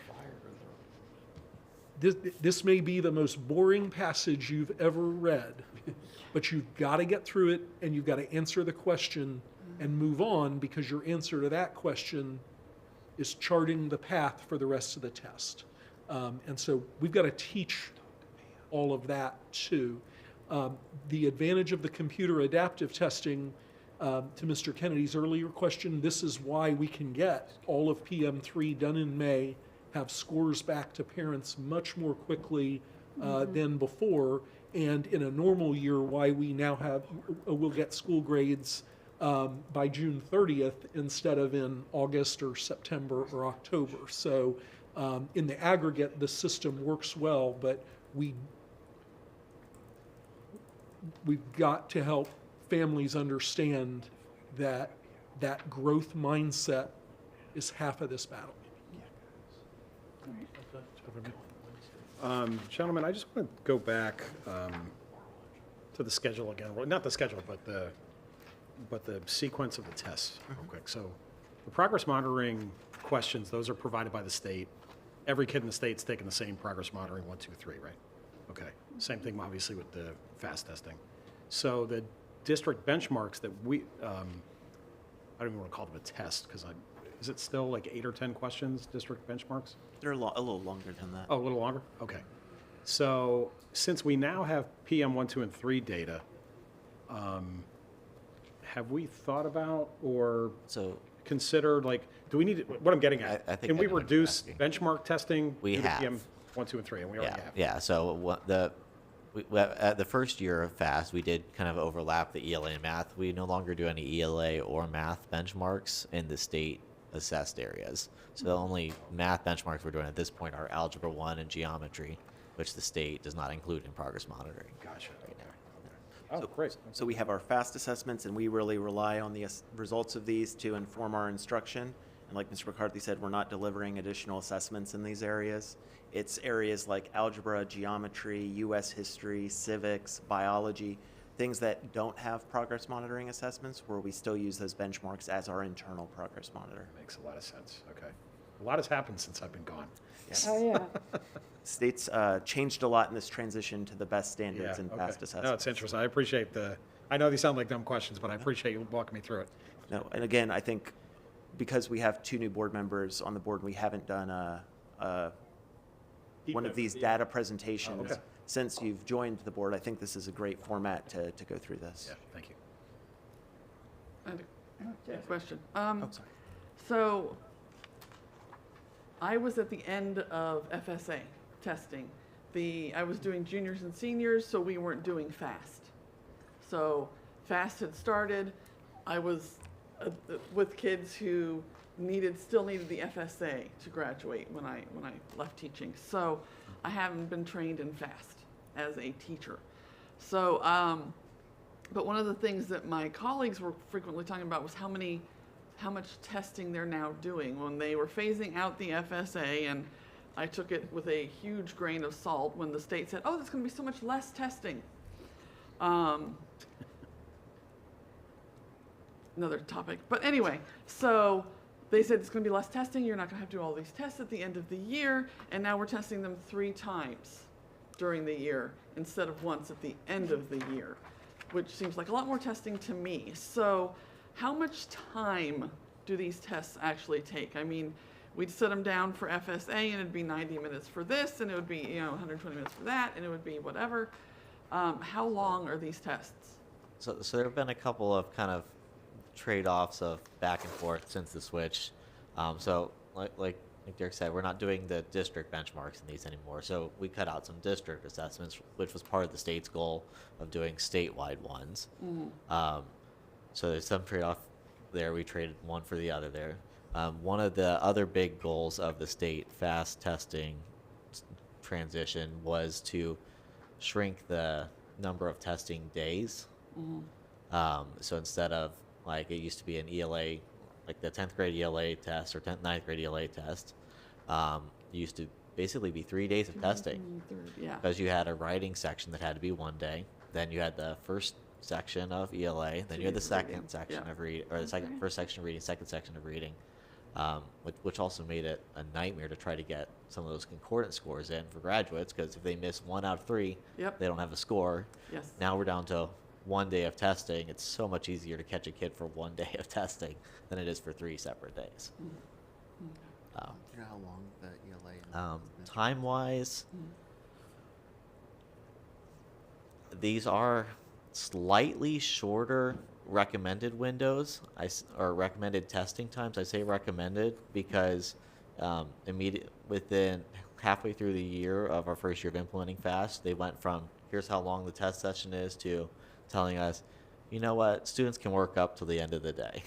This may be the most boring passage you've ever read, but you've got to get through it, and you've got to answer the question and move on, because your answer to that question is charting the path for the rest of the test. And so we've got to teach all of that too. The advantage of the computer adaptive testing, to Mr. Kennedy's earlier question, this is why we can get all of PM3 done in May, have scores back to parents much more quickly than before, and in a normal year, why we now we'll get school grades by June 30th instead of in August or September or October. So in the aggregate, the system works well, but we've got to help families understand that that growth mindset is half of this battle.
Gentlemen, I just want to go back to the schedule again. Well, not the schedule, but the sequence of the tests real quick. So the progress monitoring questions, those are provided by the state. Every kid in the state's taking the same progress monitoring 1, 2, 3, right? Okay. Same thing, obviously, with the FAST testing. So the district benchmarks that we, I don't even want to call them a test, because is it still like 8 or 10 questions, district benchmarks?
They're a little longer than that.
Oh, a little longer? Okay. So since we now have PM 1, 2, and 3 data, have we thought about or considered, like, do we need to, what I'm getting at,
I think
can
I
we
know what you're
reduce
asking.
benchmark testing?
We
due to
have.
PM 1, 2, and 3, and we already have.
Yeah. So at the first year of FAST, we did kind of overlap the ELA and math. We no longer do any ELA or math benchmarks in the state assessed areas. So the only math benchmarks we're doing at this point are Algebra 1 and Geometry, which the state does not include in progress monitoring.
Gotcha.
Right now.
Oh, great.
So we have our FAST assessments, and we really rely on the results of these to inform our instruction. And like Mr. McCarthy said, we're not delivering additional assessments in these areas. It's areas like algebra, geometry, U.S. history, civics, biology, things that don't have progress monitoring assessments, where we still use those benchmarks as our internal progress monitor.
Makes a lot of sense. Okay. A lot has happened since I've been gone.
Yes.
Oh, yeah.
States changed a lot in this transition to the best standards in FAST assessments.
No, it's interesting. I appreciate I know these sound like dumb questions, but I appreciate you walking me through it.
No, and again, I think because we have 2 new board members on the board, we haven't done one of these data presentations since you've joined the board. I think this is a great format to go through this.
Yeah, thank you.
I had a question.
Oh, sorry.
So I was at the end of FSA testing. I was doing juniors and seniors, so we weren't doing FAST. So FAST had started. I was with kids who still needed the FSA to graduate when I left teaching. So I haven't been trained in FAST as a teacher. So, but one of the things that my colleagues were frequently talking about was how much testing they're now doing. When they were phasing out the FSA, and I took it with a huge grain of salt when the state said, oh, there's going to be so much less testing. Another topic. But anyway, so they said it's going to be less testing. You're not going to have to do all these tests at the end of the year. And now we're testing them 3 times during the year instead of once at the end of the year, which seems like a lot more testing to me. So how much time do these tests actually take? I mean, we'd set them down for FSA and it'd be 90 minutes for this, and it would be, 120 minutes for that, and it would be whatever. How long are these tests?
So there have been a couple of kind of trade-offs of back and forth since the switch. So like Derek said, we're not doing the district benchmarks in these anymore. So we cut out some district assessments, which was part of the state's goal of doing statewide ones. So there's some trade-off there. We traded one for the other there. One of the other big goals of the state FAST testing transition was to shrink the number of testing days. So instead of, like, it used to be an ELA, like the 10th grade ELA test or 9th grade ELA test, it used to basically be 3 days of testing.
Yeah.
Because you had a writing section that had to be 1 day, then you had the first section of ELA, then you had the second section of read, or the first section of reading, second section of reading, which also made it a nightmare to try to get some of those concordance scores in for graduates, because if they miss 1 out of 3, they don't have a score.
Yes.
Now we're down to 1 day of testing. It's so much easier to catch a kid for 1 day of testing than it is for 3 separate days.
Do you know how long the ELA is?
Time-wise, these are slightly shorter recommended windows, or recommended testing times. I say recommended because within halfway through the year of our first year of implementing FAST, they went from here's how long the test session is to telling us, you know what, students can work up till the end of the day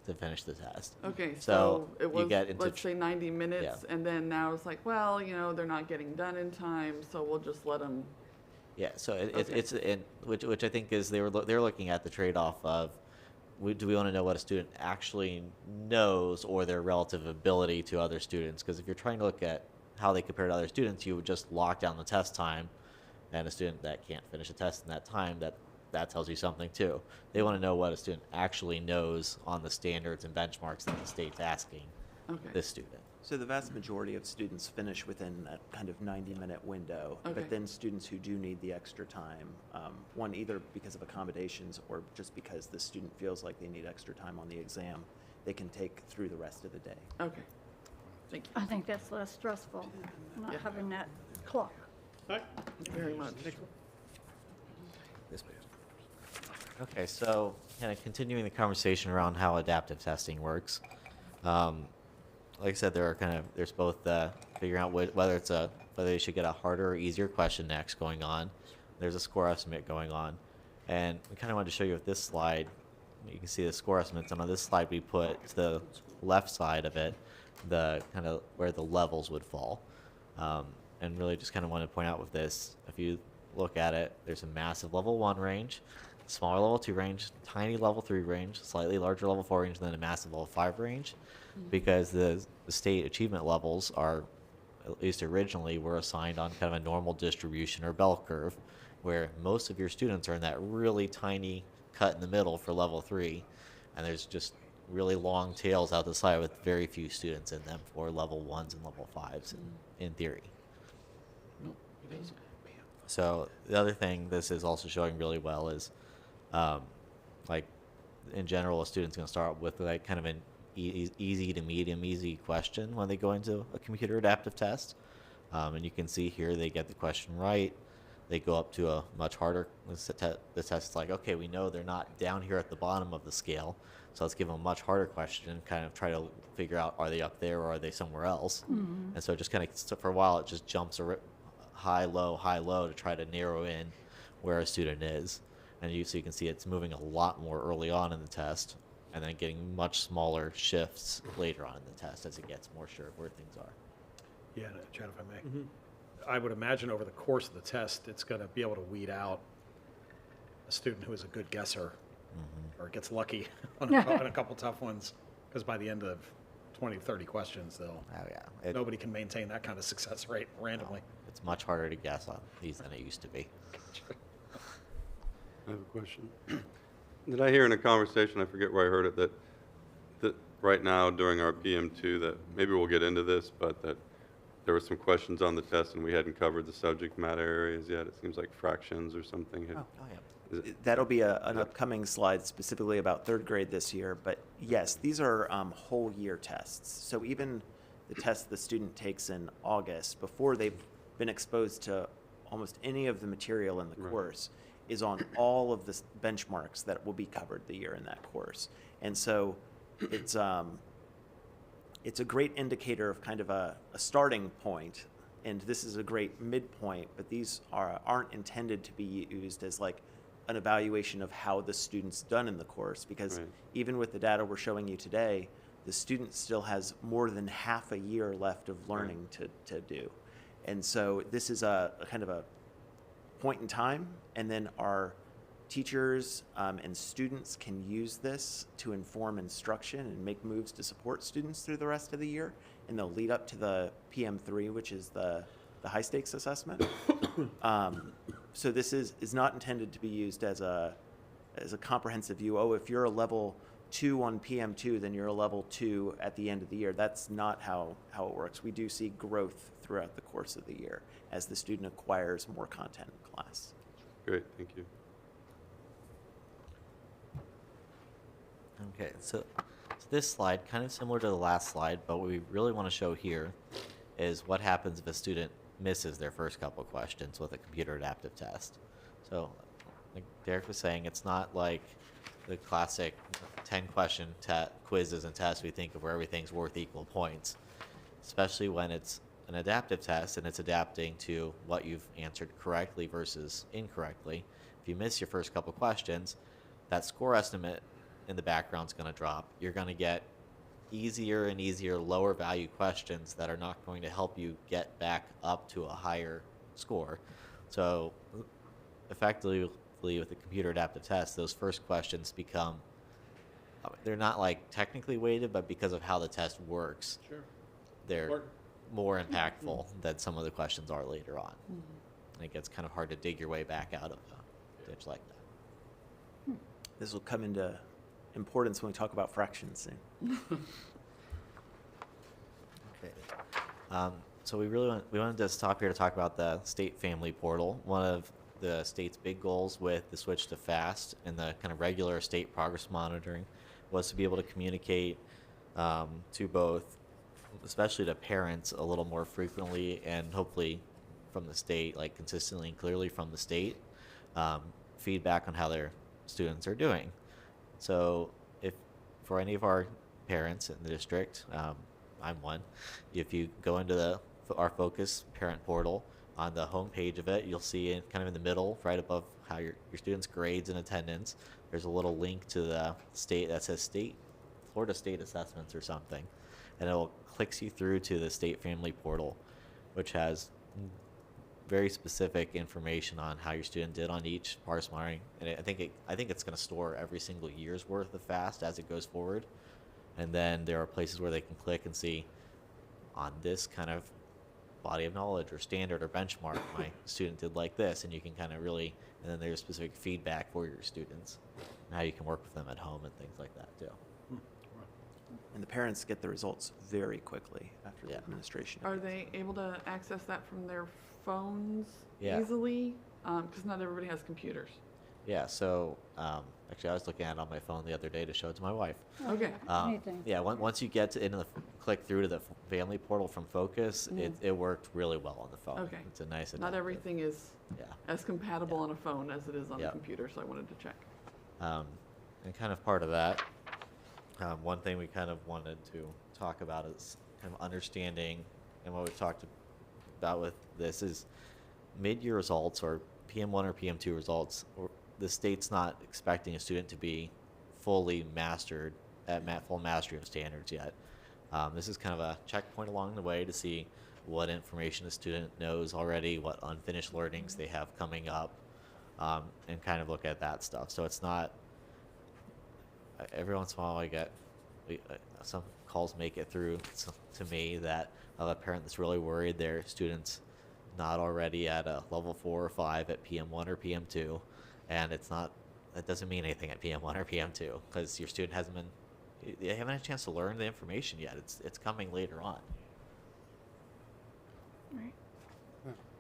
to finish the test.
Okay,
So
so it
you
was,
get into
let's say 90 minutes, and then now it's like, well, they're not getting done in time, so we'll just let them.
Yeah, so
Okay.
it's which I think is they're looking at the trade-off of do we want to know what a student actually knows or their relative ability to other students? Because if you're trying to look at how they compare to other students, you would just lock down the test time, and a student that can't finish a test in that time, that tells you something too. They want to know what a student actually knows on the standards and benchmarks that the state's asking this student.
So the vast majority of students finish within that kind of 90-minute window,
Okay.
but then students who do need the extra time, one either because of accommodations or just because the student feels like they need extra time on the exam, they can take through the rest of the day.
Okay, thank you
I think that's less stressful, not
Yeah.
having that clock.
All right.
very much.
Okay, so kind of continuing the conversation around how adaptive testing works. Like I said, there's both figuring out whether they should get a harder or easier question next going on. There's a score estimate going on, and we kind of wanted to show you with this slide. You can see the score estimates, and on this slide we put to the left side of it the kind of where the levels would fall, and really just kind of want to point out with this, if you look at it, there's a massive level 1 range, smaller level 2 range, tiny level 3 range, slightly larger level 4 range, and then a massive level 5 range, because the state achievement levels are, at least originally, were assigned on kind of a normal distribution or bell curve, where most of your students are in that really tiny cut in the middle for level 3, and there's just really long tails out the side with very few students in them for level 1s and level 5s in theory. So the other thing this is also showing really well is, like, in general, a student's going to start with like kind of an easy to medium easy question when they go into a computer adaptive test. And you can see here they get the question right. They go up to a much harder, the test's like, okay, we know they're not down here at the bottom of the scale, so let's give them a much harder question and kind of try to figure out, are they up there or are they somewhere else? And so just kind of, for a while, it just jumps high, low to try to narrow in where a student is. And so you can see it's moving a lot more early on in the test, and then getting much smaller shifts later on in the test as it gets more sure of where things are.
Yeah, Chad, if I may. I would imagine over the course of the test, it's going to be able to weed out a student who is a good guesser or gets lucky on a couple tough ones, because by the end of 20, 30 questions,
Oh, yeah.
nobody can maintain that kind of success rate randomly.
It's much harder to guess on these than it used to be.
I have a question. Did I hear in a conversation, I forget where I heard it, that right now during our PM2, that maybe we'll get into this, but that there were some questions on the test and we hadn't covered the subject matter areas yet? It seems like fractions or something.
Oh, yeah.
Is it-
That'll be an upcoming slide specifically about third grade this year. But yes, these are whole year tests. So even the test the student takes in August, before they've been exposed to almost any of the material in the
Right.
course, is on all of the benchmarks that will be covered the year in that course. And so it's a great indicator of kind of a starting point, and this is a great midpoint, but these aren't intended to be used as like an evaluation of how the student's done in the course, because
Right.
even with the data we're showing you today, the student still has more than half a year left of learning to do. And so this is a kind of a point in time, and then our teachers and students can use this to inform instruction and make moves to support students through the rest of the year, and they'll lead up to the PM3, which is the high stakes assessment. So this is not intended to be used as a comprehensive view. Oh, if you're a level 2 on PM2, then you're a level 2 at the end of the year. That's not how it works. We do see growth throughout the course of the year as the student acquires more content in class.
Great, thank you.
Okay, so this slide, kind of similar to the last slide, but what we really want to show here is what happens if a student misses their first couple questions with a computer adaptive test. So, like Derek was saying, it's not like the classic 10-question quizzes and tests we think of where everything's worth equal points, especially when it's an adaptive test and it's adapting to what you've answered correctly versus incorrectly. If you miss your first couple questions, that score estimate in the background is going to drop. You're going to get easier and easier lower value questions that are not going to help you get back up to a higher score. So effectively with the computer adaptive test, those first questions become, they're not like technically weighted, but because of how the test works,
Sure.
they're
Important.
more impactful than some of the questions are later on. And it gets kind of hard to dig your way back out of a ditch like that.
This will come into importance when we talk about fractions soon.
Okay. So we wanted to stop here to talk about the state family portal. One of the state's big goals with the switch to FAST and the kind of regular state progress monitoring was to be able to communicate to both, especially to parents, a little more frequently and hopefully from the state, like consistently and clearly from the state, feedback on how their students are doing. So if for any of our parents in the district, I'm one, if you go into our Focus parent portal, on the home page of it, you'll see kind of in the middle, right above how your students' grades and attendance, there's a little link to the state that says Florida State Assessments or something. And it clicks you through to the state family portal, which has very specific information on how your student did on each parse monitoring. And I think it's going to store every single year's worth of FAST as it goes forward. And then there are places where they can click and see on this kind of body of knowledge or standard or benchmark, my student did like this, and you can kind of really, and then there's specific feedback for your students and how you can work with them at home and things like that too.
And the parents get the results very quickly after the administration.
Are they able to access that from their phones
Yeah.
easily? Because not everybody has computers.
Yeah, so actually I was looking at it on my phone the other day to show it to my wife.
Okay.
Anything.
Yeah, once you get into the click through to the family portal from Focus, it worked really well on the phone.
Okay.
It's a nice
Not
adaptive.
everything is
Yeah.
as compatible on a phone as it is on
Yeah.
a computer, so I wanted to check.
And kind of part of that, one thing we kind of wanted to talk about is kind of understanding, and what we've talked about with this is mid-year results or PM1 or PM2 results. The state's not expecting a student to be fully mastered at full mastery of standards yet. This is kind of a checkpoint along the way to see what information a student knows already, what unfinished learnings they have coming up, and kind of look at that stuff. So it's not, every once in a while I get, some calls make it through to me that of a parent that's really worried their student's not already at a level 4 or 5 at PM1 or PM2, and it's not, that doesn't mean anything at PM1 or PM2 because your student hasn't been, they haven't had a chance to learn the information yet. It's coming later on.
Right.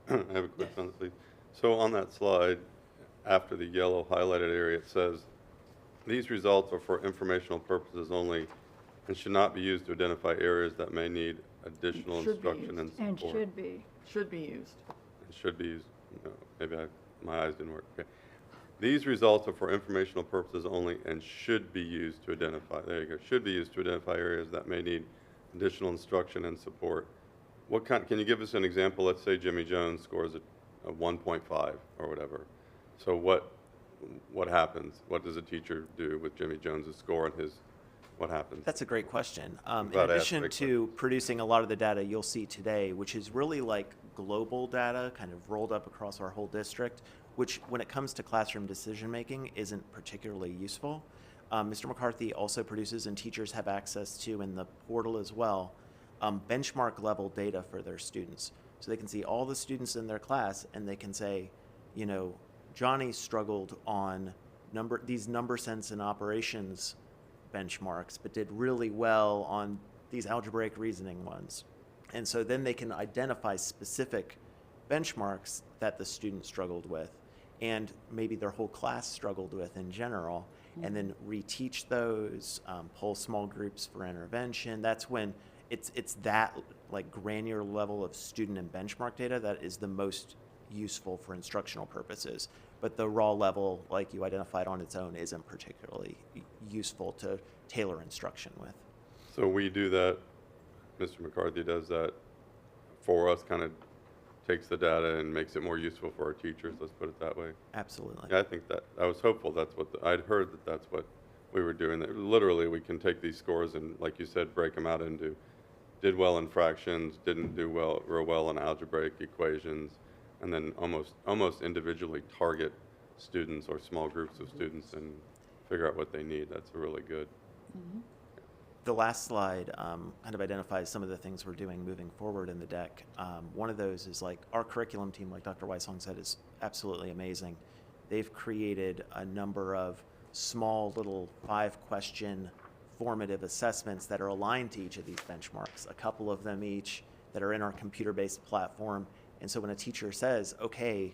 I have a question on this, please. So on that slide, after the yellow highlighted area, it says, these results are for informational purposes only and should not be used to identify areas that may need additional
Should be
instruction and
used.
And
support.
should be.
Should be used.
It should be used. No, maybe my eyes didn't work. Okay. These results are for informational purposes only and should be used to identify, there you go, should be used to identify areas that may need additional instruction and support. What kind, can you give us an example? Let's say Jimmy Jones scores a 1.5 or whatever. So what happens? What does a teacher do with Jimmy Jones's score and what happens?
That's a great question. In
glad I asked
addition
that
to producing a lot of the data you'll see today, which is really like global data kind of rolled up across our whole district, which when it comes to classroom decision making isn't particularly useful. Mr. McCarthy also produces, and teachers have access to in the portal as well, benchmark level data for their students. So they can see all the students in their class and they can say, you know, Johnny struggled on these number sense and operations benchmarks, but did really well on these algebraic reasoning ones. And so then they can identify specific benchmarks that the student struggled with and maybe their whole class struggled with in general, and then reteach those, pull small groups for intervention. That's when it's that like granular level of student and benchmark data that is the most useful for instructional purposes. But the raw level, like you identified on its own, isn't particularly useful to tailor instruction with.
So we do that, Mr. McCarthy does that for us, kind of takes the data and makes it more useful for our teachers, let's put it that way.
Absolutely.
Yeah, I think that, I was hopeful that's what, I'd heard that that's what we were doing, that literally we can take these scores and, like you said, break them out into, did well in fractions, didn't do real well in algebraic equations, and then almost individually target students or small groups of students and figure out what they need. That's really good.
The last slide kind of identifies some of the things we're doing moving forward in the deck. One of those is like our curriculum team, like Dr. Weissong said, is absolutely amazing. They've created a number of small little 5-question formative assessments that are aligned to each of these benchmarks, a couple of them each that are in our computer-based platform. And so when a teacher says, okay,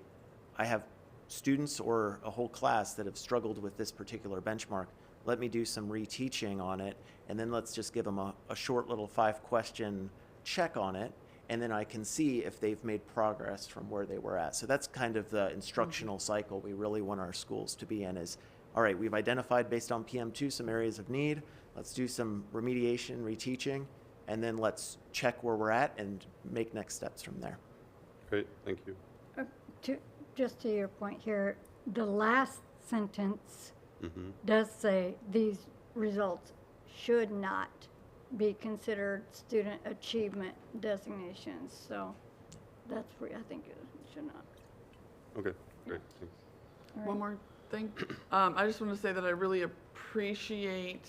I have students or a whole class that have struggled with this particular benchmark, let me do some reteaching on it, and then let's just give them a short little 5-question check on it, and then I can see if they've made progress from where they were at. So that's kind of the instructional cycle we really want our schools to be in is, all right, we've identified based on PM2 some areas of need, let's do some remediation, reteaching, and then let's check where we're at and make next steps from there.
Great, thank you.
Just to your point here, the last sentence
Mm-hmm.
does say these results should not be considered student achievement designations. So that's where I think it should not.
Okay, great, thanks.
All right.
One more thing. I just want to say that I really appreciate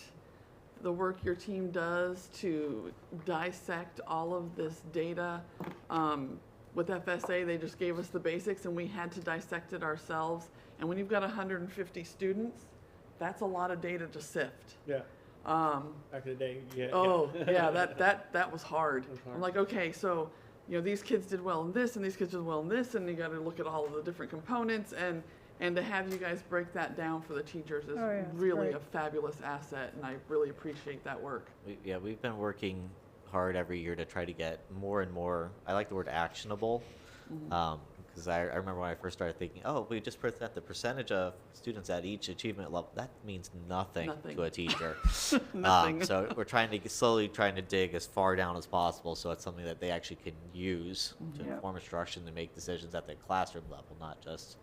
the work your team does to dissect all of this data. With FSA, they just gave us the basics and we had to dissect it ourselves. And when you've got 150 students, that's a lot of data to sift.
Yeah, back in the day, yeah.
Oh, yeah, that was hard.
was hard.
I'm like, okay, so, you know, these kids did well in this, and these kids did well in this, and you got to look at all of the different components, and to have you guys break that down for the teachers is
Oh, yeah, it's
really
great.
a fabulous asset, and I really appreciate that work.
We've been working hard every year to try to get more and more, I like the word actionable, because I remember when I first started thinking, oh, we just present the percentage of students at each achievement level. That means nothing to a teacher.
Nothing.
So we're slowly trying to dig as far down as possible so it's something that they actually can use to
Yep.
inform instruction to make decisions at the classroom level, not just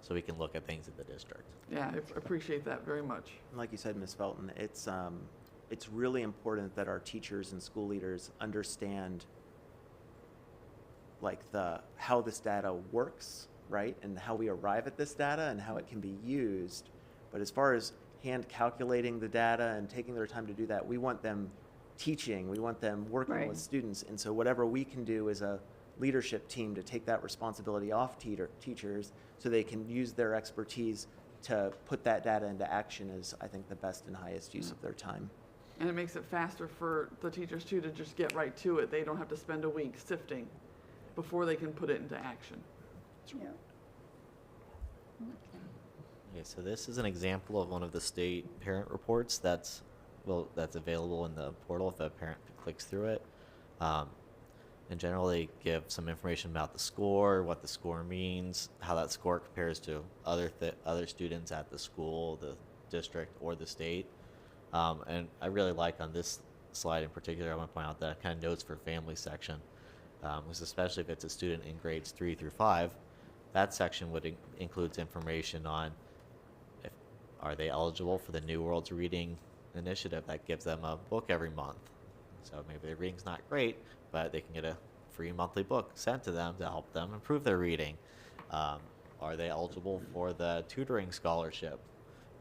so we can look at things in the district.
Yeah, I appreciate that very much.
And like you said, Ms. Felton, it's really important that our teachers and school leaders understand how this data works, right, and how we arrive at this data and how it can be used. But as far as hand calculating the data and taking their time to do that, we want them teaching, we want them working
Right.
with students. And so whatever we can do as a leadership team to take that responsibility off teachers so they can use their expertise to put that data into action is, I think, the best and highest use of their time.
And it makes it faster for the teachers too to just get right to it. They don't have to spend a week sifting before they can put it into action.
Yeah.
Okay, so this is an example of one of the state parent reports that's available in the portal if a parent clicks through it. In general, they give some information about the score, what the score means, how that score compares to other students at the school, the district, or the state. And I really like on this slide in particular, I want to point out that kind of notes for family section, because especially if it's a student in grades 3 through 5, that section would includes information on if are they eligible for the New Worlds Reading Initiative that gives them a book every month. So maybe their reading's not great, but they can get a free monthly book sent to them to help them improve their reading. Are they eligible for the tutoring scholarship?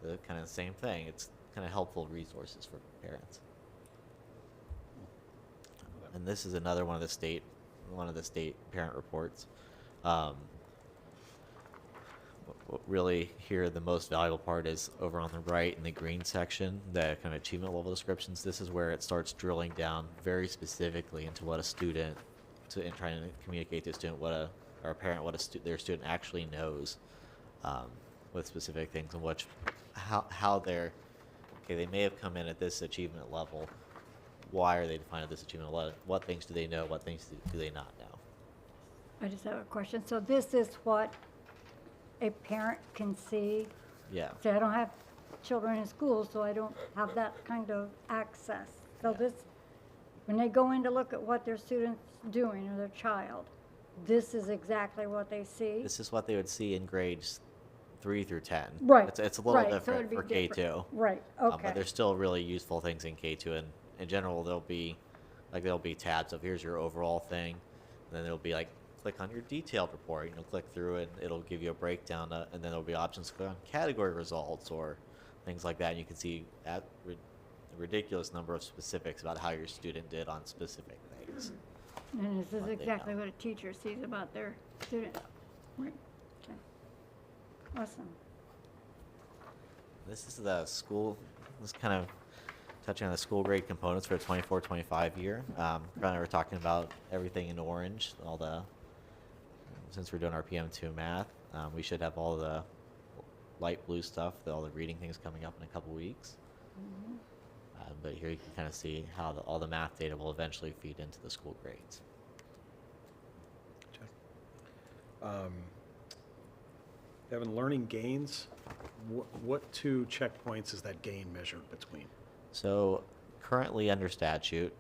The kind of same thing. It's kind of helpful resources for parents. And this is another one of the state parent reports. What really here the most valuable part is over on the right in the green section, the kind of achievement level descriptions. This is where it starts drilling down very specifically into what a student, in trying to communicate to a student what or a parent what their student actually knows, with specific things and how they're they may have come in at this achievement level. Why are they defined at this achievement level? What things do they know? What things do they not know?
I just have a question. So this is what a parent can see?
Yeah.
Say, I don't have children in school, so I don't have that kind of access. So this, when they go in to look at what their student's doing or their child, this is exactly what they see?
This is what they would see in grades 3 through 10.
Right.
It's a little
right, so
different
it'd be
for
different.
K2.
Right,
But
okay.
there's still really useful things in K2, and in general there'll be tabs of here's your overall thing, and then there'll be like click on your detailed report. Click through it, it'll give you a breakdown, and then there'll be options to click on category results or things like that. And you can see a ridiculous number of specifics about how your student did on specific things.
And this is
what they
exactly
know.
what a teacher sees about their student. Right, okay. Awesome.
This is the school. This kind of touching on the school grade components for the 24-25 year. Kind of we're talking about everything in orange. Since we're doing our PM2 math, we should have all the light blue stuff, all the reading things coming up in a couple weeks.
Mm-hmm.
But here you can kind of see how all the math data will eventually feed into the school grades.
Evan, learning gains, what two checkpoints is that gain measured between?
So currently under statute,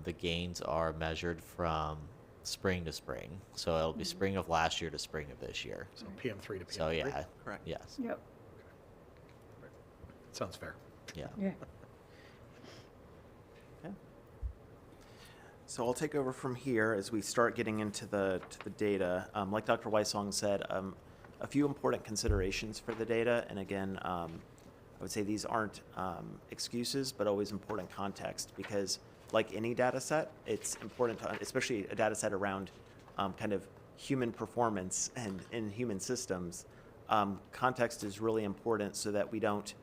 the gains are measured from spring to spring. So it'll be spring of last year to spring of this year.
So PM3 to PM3?
So yeah,
Correct.
yes,
Yep,
Sounds fair.
yeah.
yeah.
So I'll take over from here as we start getting into the data. Like Dr. Weissong said, a few important considerations for the data. And again, I would say these aren't excuses, but always important context, because like any data set, it's important to, especially a data set around kind of human performance and in human systems, context is really important so that we don't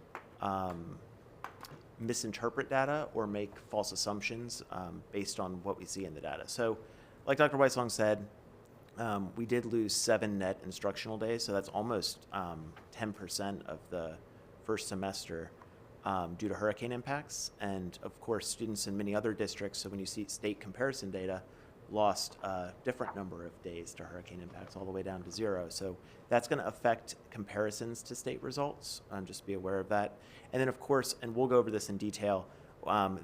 misinterpret data or make false assumptions based on what we see in the data. So like Dr. Weissong said, we did lose 7 net instructional days, so that's almost 10% of the first semester due to hurricane impacts. And of course, students in many other districts, so when you see state comparison data, lost a different number of days to hurricane impacts, all the way down to 0. So that's going to affect comparisons to state results, just be aware of that. And then of course, and we'll go over this in detail,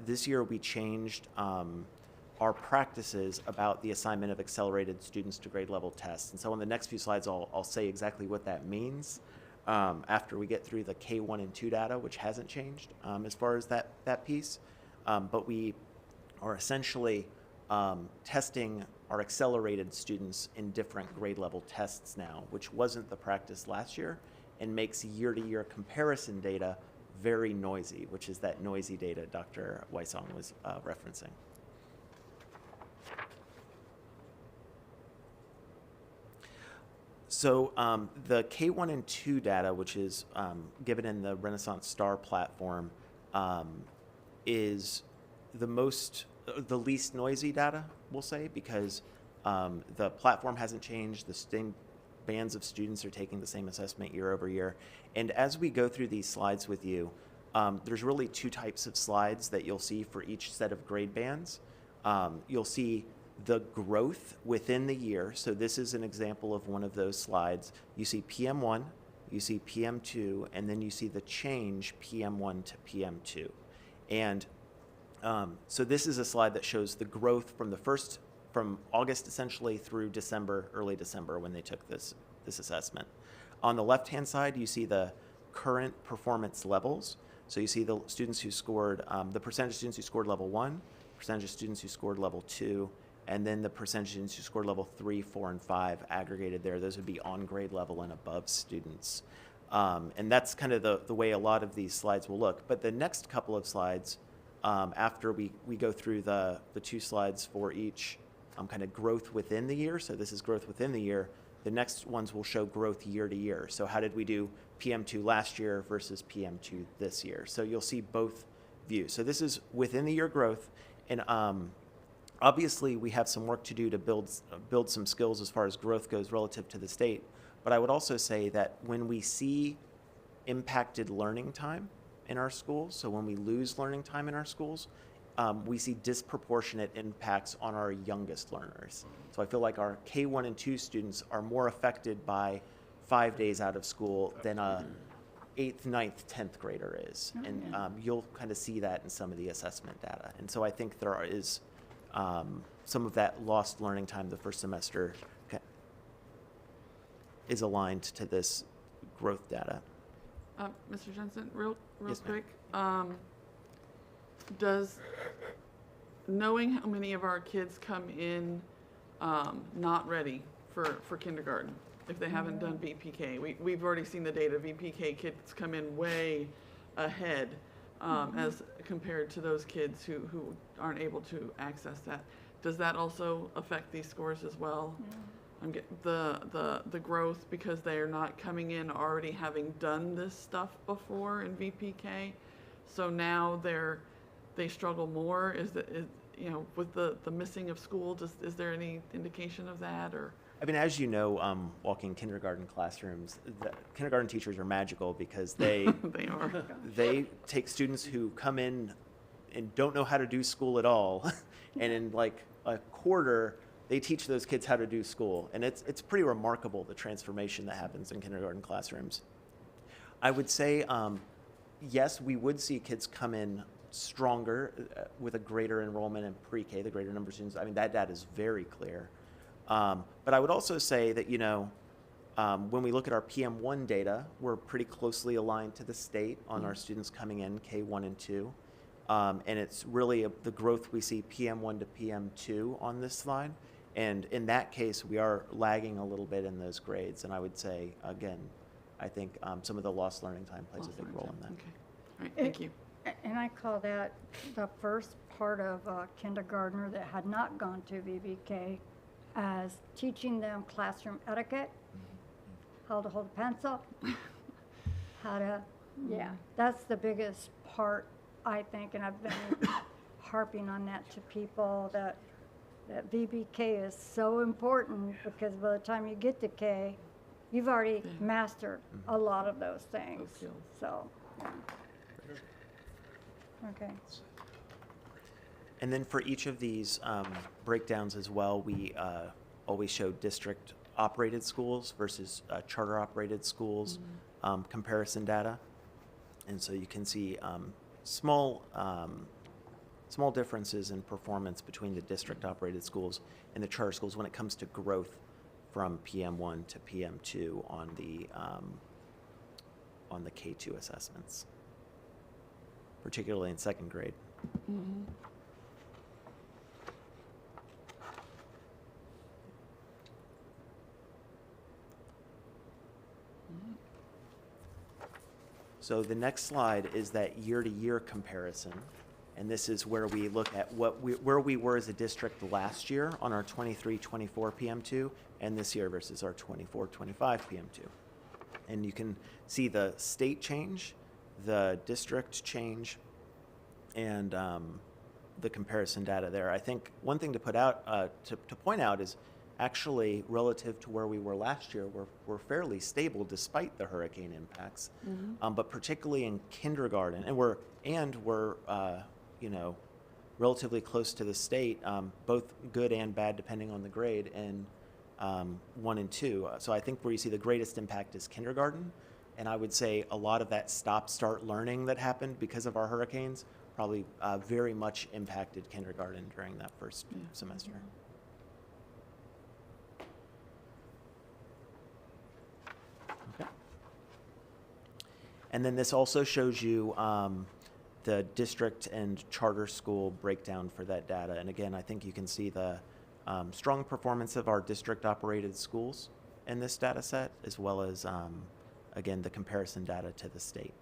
this year we changed our practices about the assignment of accelerated students to grade level tests. And so on the next few slides, I'll say exactly what that means after we get through the K1 and 2 data, which hasn't changed as far as that piece. But we are essentially testing our accelerated students in different grade level tests now, which wasn't the practice last year, and makes year-to-year comparison data very noisy, which is that noisy data Dr. Weissong was referencing. So the K1 and 2 data, which is given in the Renaissance Star platform, is the least noisy data, we'll say, because the platform hasn't changed. The same bands of students are taking the same assessment year over year. And as we go through these slides with you, there's really two types of slides that you'll see for each set of grade bands. You'll see the growth within the year. So this is an example of one of those slides. You see PM1, you see PM2, and then you see the change PM1 to PM2. And so this is a slide that shows the growth from August essentially through December, early December, when they took this assessment. On the left-hand side, you see the current performance levels. So you see the students who scored, the percentage of students who scored level 1, percentage of students who scored level 2, and then the percentage of students who scored level 3, 4, and 5 aggregated there. Those would be on grade level and above students. And that's kind of the way a lot of these slides will look. But the next couple of slides, after we go through the two slides for each kind of growth within the year, so this is growth within the year, the next ones will show growth year to year. So how did we do PM2 last year versus PM2 this year? So you'll see both views. So this is within the year growth, and obviously we have some work to do to build some skills as far as growth goes relative to the state. But I would also say that when we see impacted learning time in our schools, so when we lose learning time in our schools, we see disproportionate impacts on our youngest learners. So I feel like our K1 and 2 students are more affected by 5 days out of school than a 8th, 9th, 10th grader is. And you'll kind of see that in some of the assessment data. And so I think there is some of that lost learning time the first semester is aligned to this growth data.
Mr. Jensen, real
Yes, ma'am.
quick, does knowing how many of our kids come in not ready for kindergarten, if they haven't done VPK, we've already seen the data, VPK kids come in way ahead as compared to those kids who aren't able to access that. Does that also affect these scores as well? I'm getting the growth because they are not coming in already having done this stuff before in VPK, so now they struggle more. With the missing of school, is there any indication of that, or?
I mean, as you know, walking kindergarten classrooms, the kindergarten teachers are magical because they
They are.
they take students who come in and don't know how to do school at all, and in like a quarter, they teach those kids how to do school. And it's pretty remarkable, the transformation that happens in kindergarten classrooms. I would say, yes, we would see kids come in stronger with a greater enrollment in pre-K, the greater number of students. I mean, that data is very clear. But I would also say that, when we look at our PM1 data, we're pretty closely aligned to the state on our students coming in K1 and 2. And it's really the growth we see PM1 to PM2 on this slide. And in that case, we are lagging a little bit in those grades. And I would say, again, I think some of the lost learning time plays a big role in that.
Okay. All right, thank you.
And I call that the first part of a kindergartner that had not gone to VBK as teaching them classroom etiquette, how to hold a pencil, how to, that's the biggest part, I think, and I've been harping on that to people, that VBK is so important because by the time you get to K, you've already mastered a lot of those things.
Those skills.
So, okay.
And then for each of these breakdowns as well, we always show district-operated schools versus charter-operated schools comparison data. And so you can see small differences in performance between the district-operated schools and the charter schools when it comes to growth from PM1 to PM2 on the K2 assessments, particularly in second grade. So the next slide is that year-to-year comparison. And this is where we look at where we were as a district last year on our 23-24 PM2 and this year versus our 24-25 PM2. And you can see the state change, the district change, and the comparison data there. I think one thing to put out, to point out is actually relative to where we were last year, we're fairly stable despite the hurricane impacts. But particularly in kindergarten, and we're you know, relatively close to the state, both good and bad depending on the grade in 1 and 2. So I think where you see the greatest impact is kindergarten, and I would say a lot of that stop-start learning that happened because of our hurricanes probably very much impacted kindergarten during that first semester. Okay. And then this also shows you the district and charter school breakdown for that data. And again, I think you can see the strong performance of our district-operated schools in this data set, as well as, again, the comparison data to the state.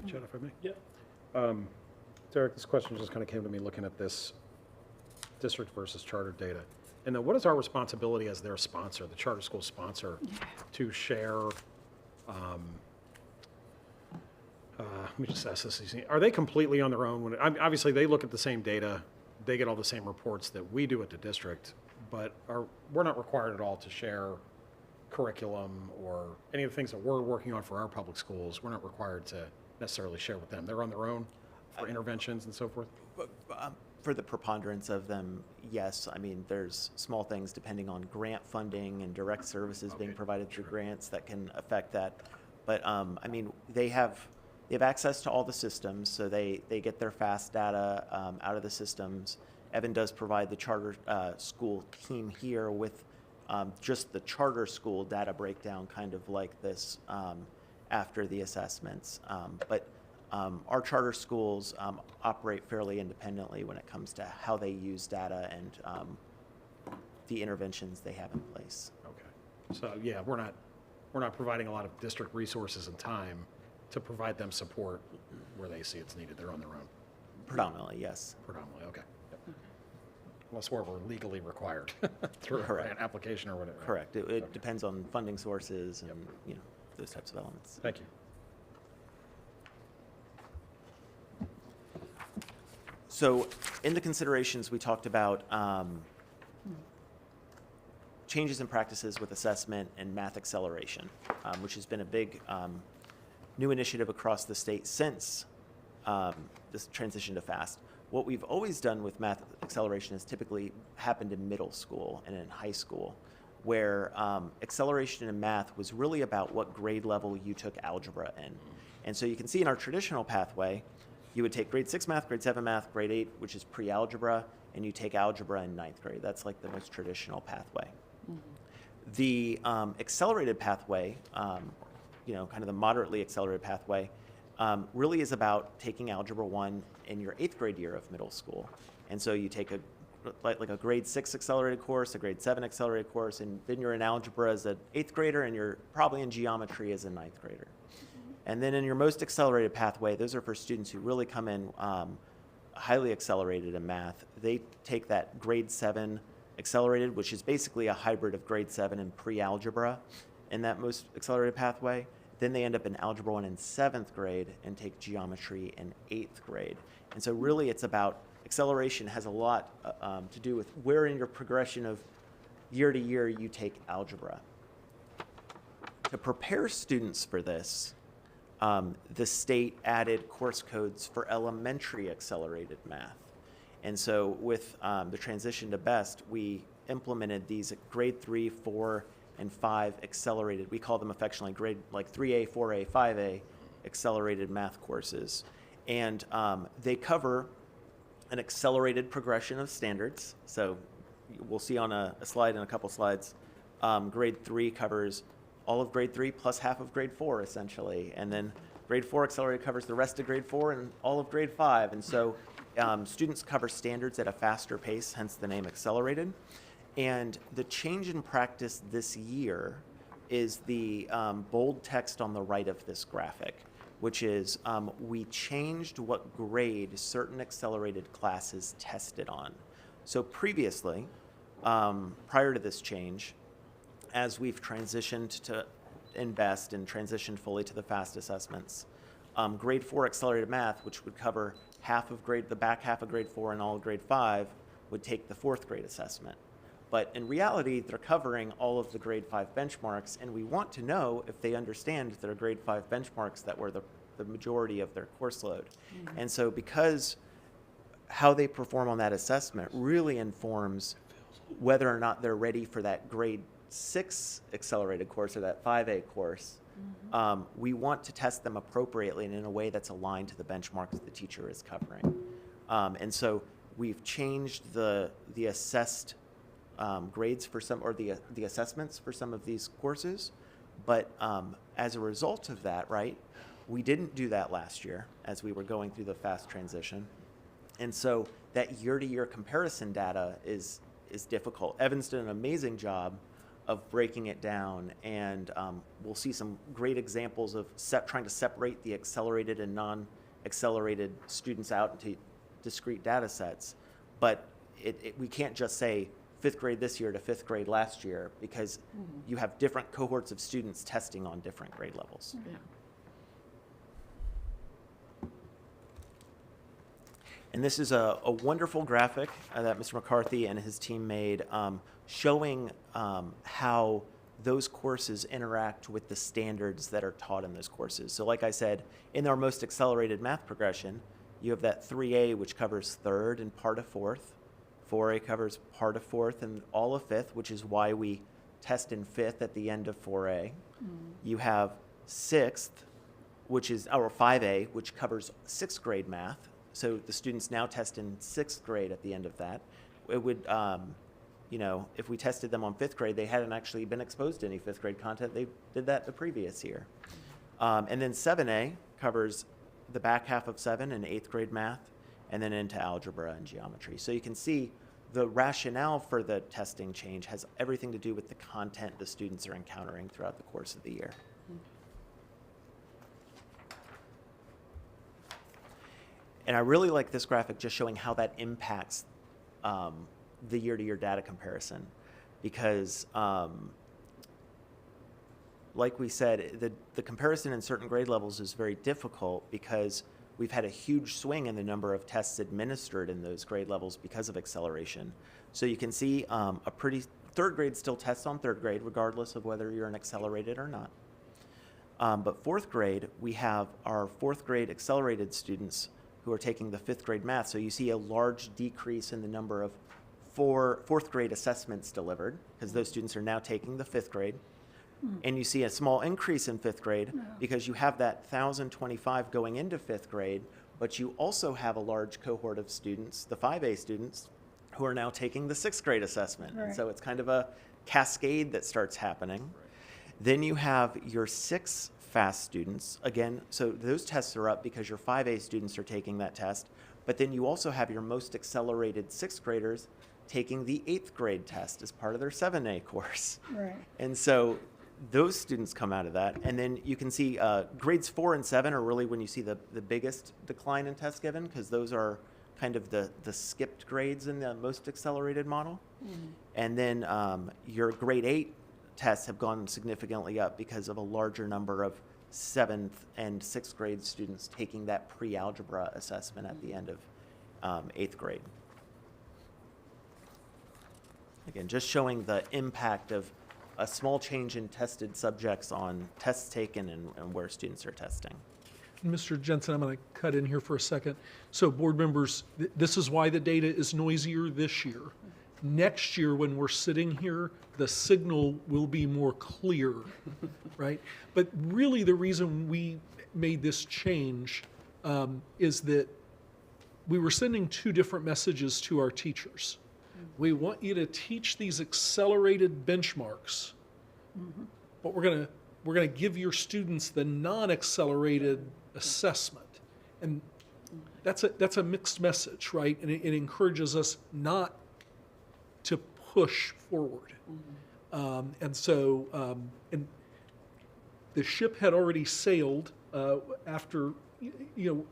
Chad, if I may?
Yeah.
Derek, this question just kind of came to me looking at this district versus charter data. And then what is our responsibility as their sponsor, the charter school sponsor, to share, let me just ask this, are they completely on their own? Obviously, they look at the same data, they get all the same reports that we do at the district, but we're not required at all to share curriculum or any of the things that we're working on for our public schools. We're not required to necessarily share with them. They're on their own for interventions and so forth?
For the preponderance of them, yes. I mean, there's small things depending on grant funding and direct services being provided through grants that can affect that. But I mean, they have access to all the systems, so they get their FAST data out of the systems. Evan does provide the charter school team here with just the charter school data breakdown, kind of like this after the assessments. But our charter schools operate fairly independently when it comes to how they use data and the interventions they have in place.
Okay. So yeah, we're not providing a lot of district resources and time to provide them support where they see it's needed. They're on their own.
Predominantly, yes.
Predominantly, okay. Yep. Unless we're legally required through an application or whatever.
Correct. It depends on funding sources and you know, those types of elements.
Thank you.
So in the considerations, we talked about changes in practices with assessment and math acceleration, which has been a big new initiative across the state since this transition to FAST. What we've always done with math acceleration has typically happened in middle school and in high school, where acceleration in math was really about what grade level you took algebra in. And so you can see in our traditional pathway, you would take grade 6 math, grade 7 math, grade 8, which is pre-algebra, and you take algebra in 9th grade. That's like the most traditional pathway. The accelerated pathway, you know, kind of the moderately accelerated pathway, really is about taking Algebra 1 in your 8th grade year of middle school. And so you take like a grade 6 accelerated course, a grade 7 accelerated course, and then you're in algebra as an 8th grader, and you're probably in geometry as a 9th grader. And then in your most accelerated pathway, those are for students who really come in highly accelerated in math. They take that grade 7 accelerated, which is basically a hybrid of grade 7 and pre-algebra in that most accelerated pathway. Then they end up in Algebra 1 in 7th grade and take geometry in 8th grade. And so really it's about acceleration has a lot to do with where in your progression of year to year you take algebra. To prepare students for this, the state added course codes for elementary accelerated math. And so with the transition to BEST, we implemented these grade 3, 4, and 5 accelerated, we call them affectionately grade like 3A, 4A, 5A accelerated math courses. And they cover an accelerated progression of standards. So we'll see on a slide in a couple slides, grade 3 covers all of grade 3 plus half of grade 4 essentially. And then grade 4 accelerated covers the rest of grade 4 and all of grade 5. And so Students cover standards at a faster pace, hence the name accelerated. And the change in practice this year is the bold text on the right of this graphic, which is we changed what grade certain accelerated classes tested on. So previously, prior to this change, as we've transitioned to invest and transitioned fully to the FAST assessments, grade 4 accelerated math, which would cover the back half of grade 4 and all of grade 5, would take the 4th grade assessment. But in reality, they're covering all of the grade 5 benchmarks, and we want to know if they understand their grade 5 benchmarks that were the majority of their course load. Mm-hmm. And so because how they perform on that assessment really informs whether or not they're ready for that grade 6 accelerated course or that 5A course, we want to test them appropriately and in a way that's aligned to the benchmarks the teacher is covering. And so we've changed the assessed grades for some, or the assessments for some of these courses. But as a result of that, right, we didn't do that last year as we were going through the FAST transition. And so that year-to-year comparison data is difficult. Evan's done an amazing job of breaking it down, and we'll see some great examples of trying to separate the accelerated and non-accelerated students out into discrete data sets. But we can't just say 5th grade this year to 5th grade last year, because you have different cohorts of students testing on different grade levels.
Yeah.
And this is a wonderful graphic that Mr. McCarthy and his team made, showing how those courses interact with the standards that are taught in those courses. So like I said, in our most accelerated math progression, you have that 3A, which covers 3rd and part of 4th. 4A covers part of 4th and all of 5th, which is why we test in 5th at the end of 4A. You have 6th, or 5A, which covers 6th grade math. So the students now test in 6th grade at the end of that. It would, if we tested them on 5th grade, they hadn't actually been exposed to any 5th grade content. They did that the previous year. And then 7A covers the back half of 7 and 8th grade math, and then into algebra and geometry. So you can see the rationale for the testing change has everything to do with the content the students are encountering throughout the course of the year. And I really like this graphic just showing how that impacts the year-to-year data comparison, because like we said, the comparison in certain grade levels is very difficult because we've had a huge swing in the number of tests administered in those grade levels because of acceleration. So you can see 3rd grade still tests on 3rd grade, regardless of whether you're an accelerated or not. But 4th grade, we have our 4th grade accelerated students who are taking the 5th grade math. So you see a large decrease in the number of 4th grade assessments delivered, because those students are now taking the 5th grade. And you see a small increase in 5th grade because you have that 1,025 going into 5th grade, but you also have a large cohort of students, the 5A students, who are now taking the 6th grade assessment.
Right.
And so it's kind of a cascade that starts happening. Right. Then you have your 6 FAST students. Again, so those tests are up because your 5A students are taking that test, but then you also have your most accelerated 6th graders taking the 8th grade test as part of their 7A course.
Right.
And so those students come out of that. And then you can see grades 4 and 7 are really when you see the biggest decline in tests given, because those are kind of the skipped grades in the most accelerated model. And then your grade 8 tests have gone significantly up because of a larger number of 7th and 6th grade students taking that pre-algebra assessment at the end of 8th grade. Again, just showing the impact of a small change in tested subjects on tests taken and where students are testing.
Mr. Jensen, I'm going to cut in here for a second. So board members, this is why the data is noisier this year. Next year, when we're sitting here, the signal will be more clear, right? But really the reason we made this change is that we were sending 2 different messages to our teachers. We want you to teach these accelerated benchmarks, but we're going to give your students the non-accelerated assessment. And that's a mixed message, right? And it encourages us not to push forward. And so, and the ship had already sailed after, you know,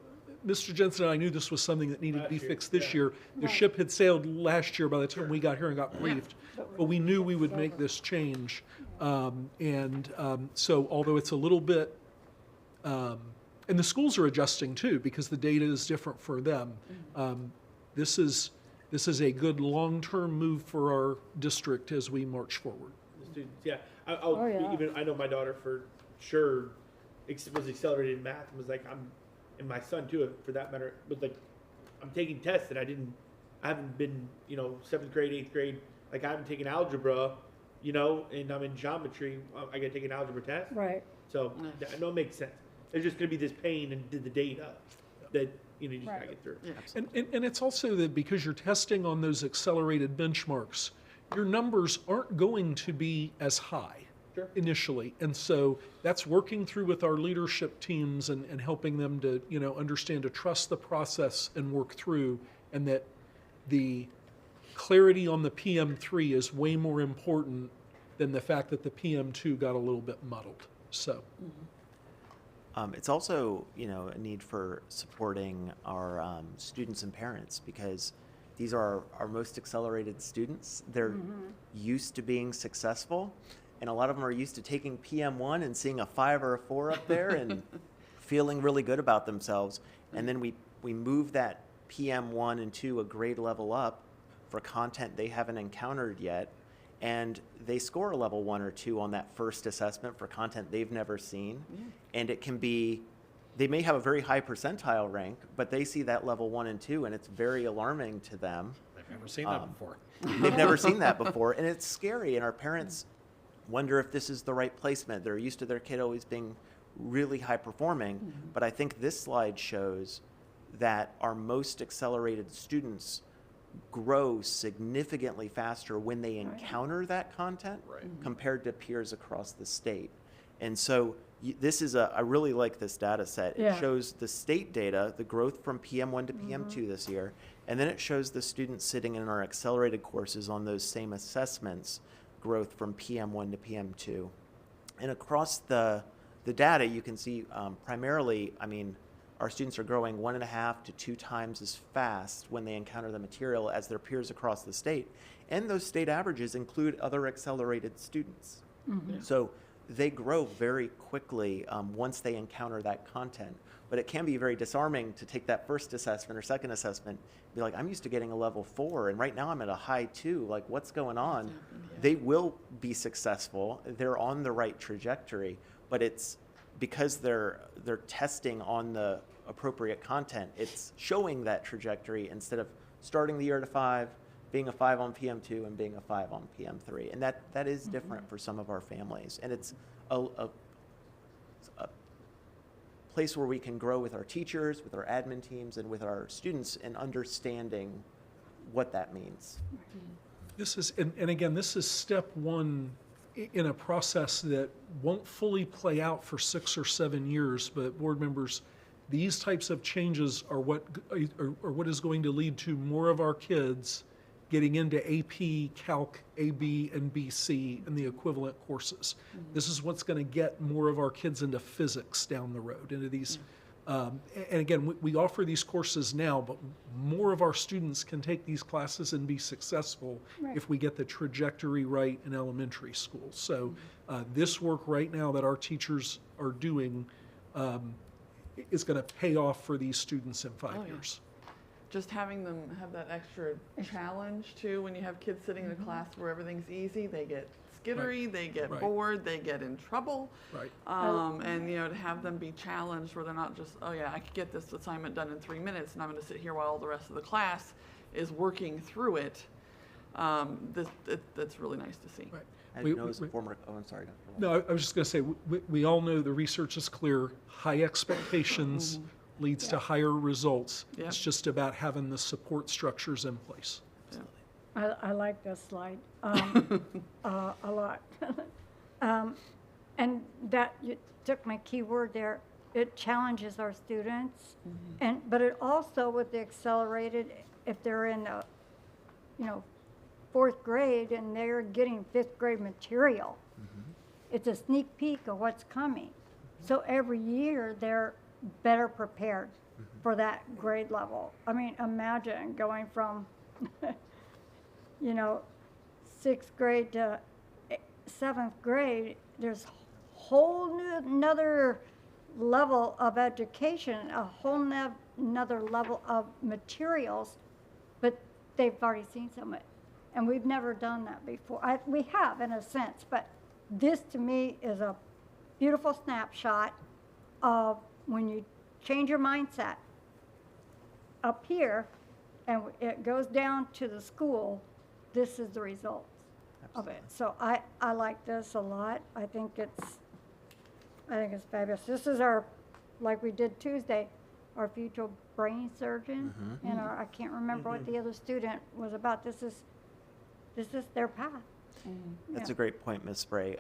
Mr. Jensen and I knew this was something that needed to be
Last year,
fixed this
yeah.
year. The ship had sailed last year by the time we got here and got briefed. But we knew we would make this change. So although it's a little bit, and the schools are adjusting too, because the data is different for them. This is a good long-term move for our district as we march forward.
The students, yeah.
Oh, yeah.
Even I know my daughter for sure was accelerated in math and was like, and my son too, for that matter, was like, I'm taking tests and I haven't been, you know, 7th grade, 8th grade, like I haven't taken algebra, you know, and I'm in geometry, I got to take an algebra test.
Right.
So I know it makes sense. There's just going to be this pain and the data that, you know, you just got to
Right.
get through.
Yeah.
And it's also that because you're testing on those accelerated benchmarks, your numbers aren't going to be as high
Sure.
initially. And so that's working through with our leadership teams and helping them to, you know, understand to trust the process and work through, and that the clarity on the PM3 is way more important than the fact that the PM2 got a little bit muddled. So.
It's also, you know, a need for supporting our students and parents, because these are our most accelerated students. They're used to being successful, and a lot of them are used to taking PM1 and seeing a 5 or a 4 up there and feeling really good about themselves. And then we move that PM1 and 2 a grade level up for content they haven't encountered yet, and they score a level 1 or 2 on that first assessment for content they've never seen. And it can be, they may have a very high percentile rank, but they see that level 1 and 2, and it's very alarming to them.
I've never seen that before.
They've never seen that before, and it's scary, and our parents wonder if this is the right placement. They're used to their kid always being really high performing, but I think this slide shows that our most accelerated students grow significantly faster when they encounter that content compared to peers across the state. And so this is I really like this data set.
Yeah.
It shows the state data, the growth from PM1 to PM2 this year, and then it shows the students sitting in our accelerated courses on those same assessments, growth from PM1 to PM2. And across the data, you can see primarily, I mean, our students are growing 1.5 to 2 times as fast when they encounter the material as their peers across the state. And those state averages include other accelerated students. So they grow very quickly once they encounter that content. But it can be very disarming to take that first assessment or second assessment, be like, I'm used to getting a level 4, and right now I'm at a high 2. Like, what's going on? They will be successful. They're on the right trajectory, but it's because they're testing on the appropriate content, it's showing that trajectory instead of starting the year at a 5, being a 5 on PM2 and being a 5 on PM3. And that is different for some of our families. And it's a place where we can grow with our teachers, with our admin teams, and with our students in understanding what that means.
This is, and again, this is step one in a process that won't fully play out for 6 or 7 years, but board members, these types of changes are what is going to lead to more of our kids getting into AP, Calc, AB, and BC, and the equivalent courses. This is what's going to get more of our kids into physics down the road, into these. And again, we offer these courses now, but more of our students can take these classes and be successful if we get the trajectory right in elementary school. So this work right now that our teachers are doing is going to pay off for these students in 5 years.
Just having them have that extra challenge too, when you have kids sitting in a class where everything's easy, they get skittery, they get bored, they get in trouble.
Right.
And you know, to have them be challenged where they're not just, oh yeah, I could get this assignment done in 3 minutes and I'm going to sit here while all the rest of the class is working through it. That's really nice to see.
Right.
I know as a former, oh, I'm sorry, Dr. Wall.
No, I was just going to say, we all know the research is clear. High expectations leads to higher results.
Yeah.
It's just about having the support structures in place.
I like this slide a lot. And that, you took my key word there, it challenges our students. But it also, with the accelerated, if they're in, you know, 4th grade and they're getting 5th grade material, it's a sneak peek of what's coming. So every year, they're better prepared for that grade level. I mean, imagine going from, you know, 6th grade to 7th grade, there's whole new, another level of education, a whole another level of materials, but they've already seen some of it. And we've never done that before. We have, in a sense, but this to me is a beautiful snapshot of when you change your mindset up here and it goes down to the school, this is the results of it. So I like this a lot. I think it's fabulous. This is our, like we did Tuesday, our future brain surgeon. And I can't remember what the other student was about. This is their path.
That's
Yeah.
a great point, Ms. Spray.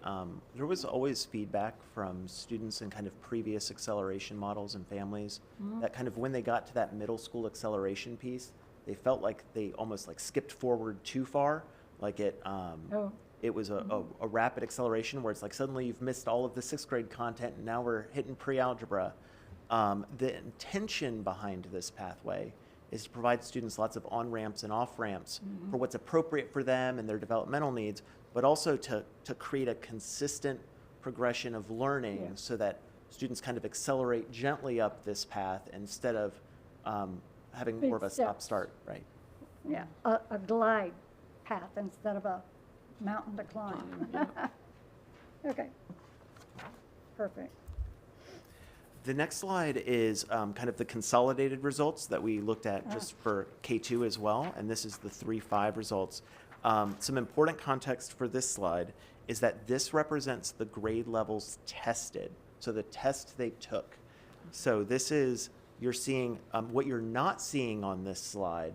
There was always feedback from students in kind of previous acceleration models and families that kind of when they got to that middle school acceleration piece, they felt like they almost like skipped forward too far. Like it was a rapid acceleration where it's like suddenly you've missed all of the 6th grade content and now we're hitting pre-algebra. The intention behind this pathway is to provide students lots of on-ramps and off-ramps for what's appropriate for them and their developmental needs, but also to create a consistent progression of learning so that students kind of accelerate gently up this path instead of having
Big
more of a
steps.
stop-start, right?
Yeah, a glide path instead of a mountain to climb. Okay. Perfect.
The next slide is kind of the consolidated results that we looked at just for K2 as well, and this is the 3-5 results. Some important context for this slide is that this represents the grade levels tested, so the test they took. So this is, you're seeing, what you're not seeing on this slide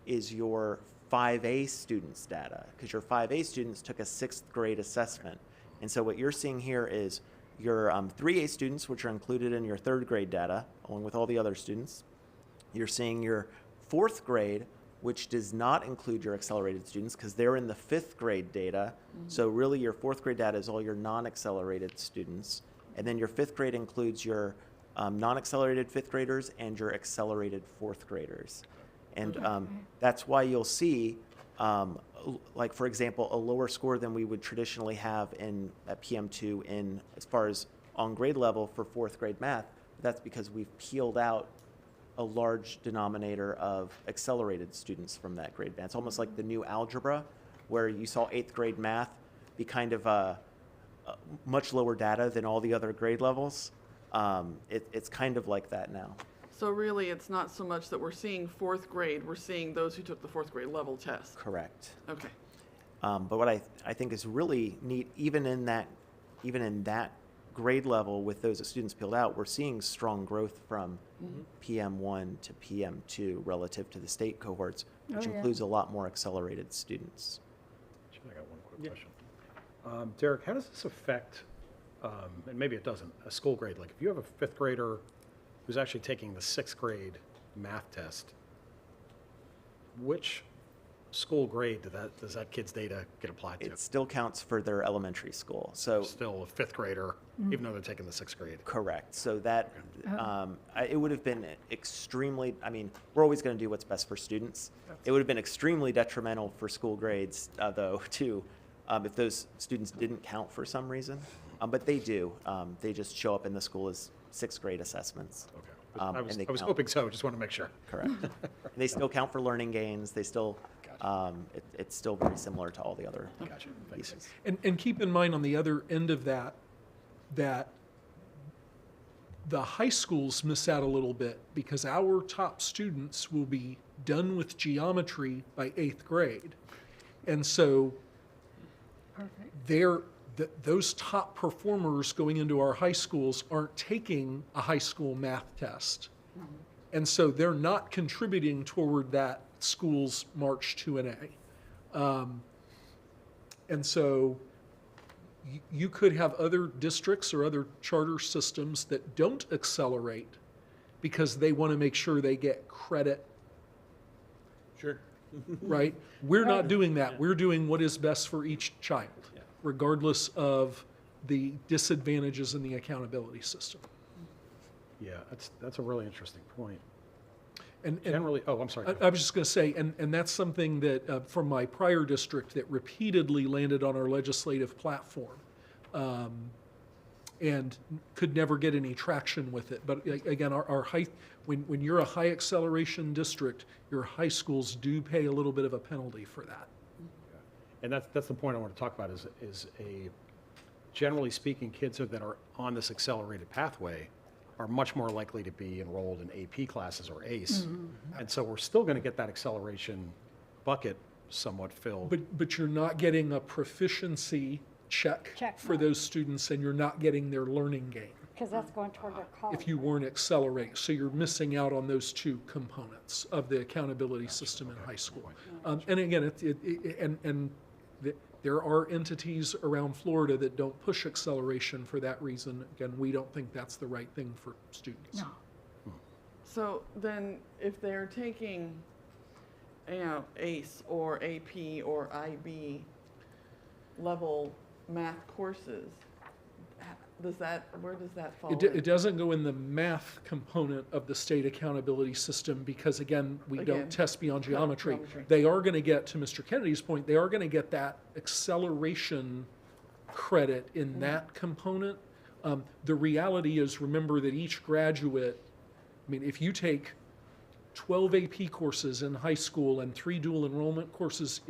is your 5A students' data, because your 5A students took a 6th grade assessment. And so what you're seeing here is your 3A students, which are included in your 3rd grade data, along with all the other students. You're seeing your 4th grade, which does not include your accelerated students because they're in the 5th grade data. So really your 4th grade data is all your non-accelerated students. And then your 5th grade includes your non-accelerated 5th graders and your accelerated 4th graders. And that's why you'll see, like for example, a lower score than we would traditionally have in at PM2 in as far as on grade level for 4th grade math. That's because we've peeled out a large denominator of accelerated students from that grade band. It's almost like the new algebra, where you saw 8th grade math be kind of a much lower data than all the other grade levels. It's kind of like that now.
So really, it's not so much that we're seeing 4th grade, we're seeing those who took the 4th grade level test.
Correct.
Okay.
But what I think is really neat, even in that grade level with those students peeled out, we're seeing strong growth from PM1 to PM2 relative to the state cohorts, which includes a lot more accelerated students.
I got one quick question. Derek, how does this affect, and maybe it doesn't, a school grade? Like if you have a 5th grader who's actually taking the 6th grade math test, which school grade does that kid's data get applied to?
It still counts for their elementary school. So
Still a 5th grader, even though they're taking the 6th grade.
correct. So that it would have been extremely, I mean, we're always going to do what's best for students. It would have been extremely detrimental for school grades, though, too, if those students didn't count for some reason. But they do. They just show up in the school as 6th grade assessments.
Okay.
And
I
they
was
count.
hoping so, just want to make sure.
Correct. And they still count for learning gains. They still, it's still very similar to all the other
Gotcha. Thanks.
pieces.
And keep in mind on the other end of that the high schools miss out a little bit because our top students will be done with geometry by 8th grade. And so those top performers going into our high schools aren't taking a high school math test. And so they're not contributing toward that school's march to an A. And so you could have other districts or other charter systems that don't accelerate because they want to make sure they get credit,
Sure.
right? We're not doing that. We're doing what is best for each child,
Yeah.
regardless of the disadvantages in the accountability system.
Yeah, that's a really interesting point.
And
Generally, oh, I'm sorry.
I was just going to say, and that's something that from my prior district that repeatedly landed on our legislative platform, and could never get any traction with it. But again, our high, when you're a high acceleration district, your high schools do pay a little bit of a penalty for that.
And that's the point I want to talk about is generally speaking, kids that are on this accelerated pathway are much more likely to be enrolled in AP classes or ACE. And so we're still going to get that acceleration bucket somewhat filled.
But you're not getting a proficiency check for
mark.
those students, and you're not getting their learning gain
Because that's going toward their college.
if you weren't accelerating. So you're missing out on those two components of the accountability system in high school. And again, there are entities around Florida that don't push acceleration for that reason. Again, we don't think that's the right thing for students.
No.
So then, if they're taking, ACE or AP or IB level math courses, where does that fall
It
in?
doesn't go in the math component of the state accountability system because, again, we
Again,
don't test beyond geometry.
geometry.
They are going to get, to Mr. Kennedy's point, they are going to get that acceleration credit in that component. The reality is, remember that each graduate, I mean, if you take 12 AP courses in high school and 3 dual enrollment courses,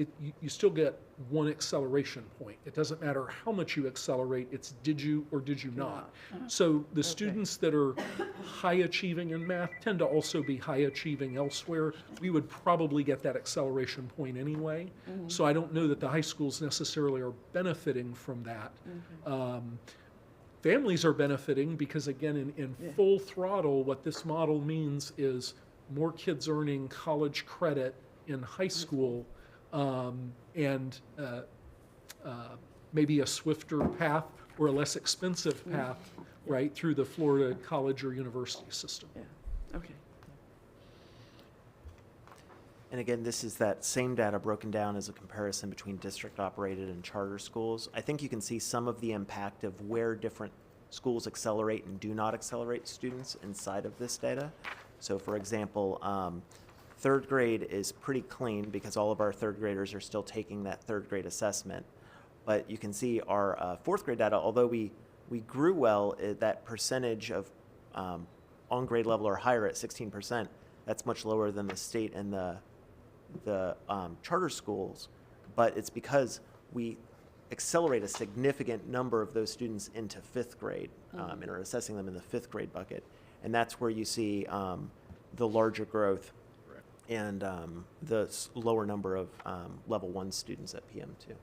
you still get 1 acceleration point. It doesn't matter how much you accelerate, it's did you or did you not. So the students that are high achieving in math tend to also be high achieving elsewhere. We would probably get that acceleration point anyway. So I don't know that the high schools necessarily are benefiting from that. Families are benefiting because, again, in full throttle, what this model means is more kids earning college credit in high school, and maybe a swifter path or a less expensive path, right, through the Florida college or university system.
Yeah, okay.
And again, this is that same data broken down as a comparison between district-operated and charter schools. I think you can see some of the impact of where different schools accelerate and do not accelerate students inside of this data. So for example, 3rd grade is pretty clean because all of our 3rd graders are still taking that 3rd grade assessment. But you can see our 4th grade data, although we grew well, that percentage of on grade level or higher at 16%, that's much lower than the state and the charter schools. But it's because we accelerate a significant number of those students into 5th grade and are assessing them in the 5th grade bucket. And that's where you see the larger growth and the lower number of level 1 students at PM2.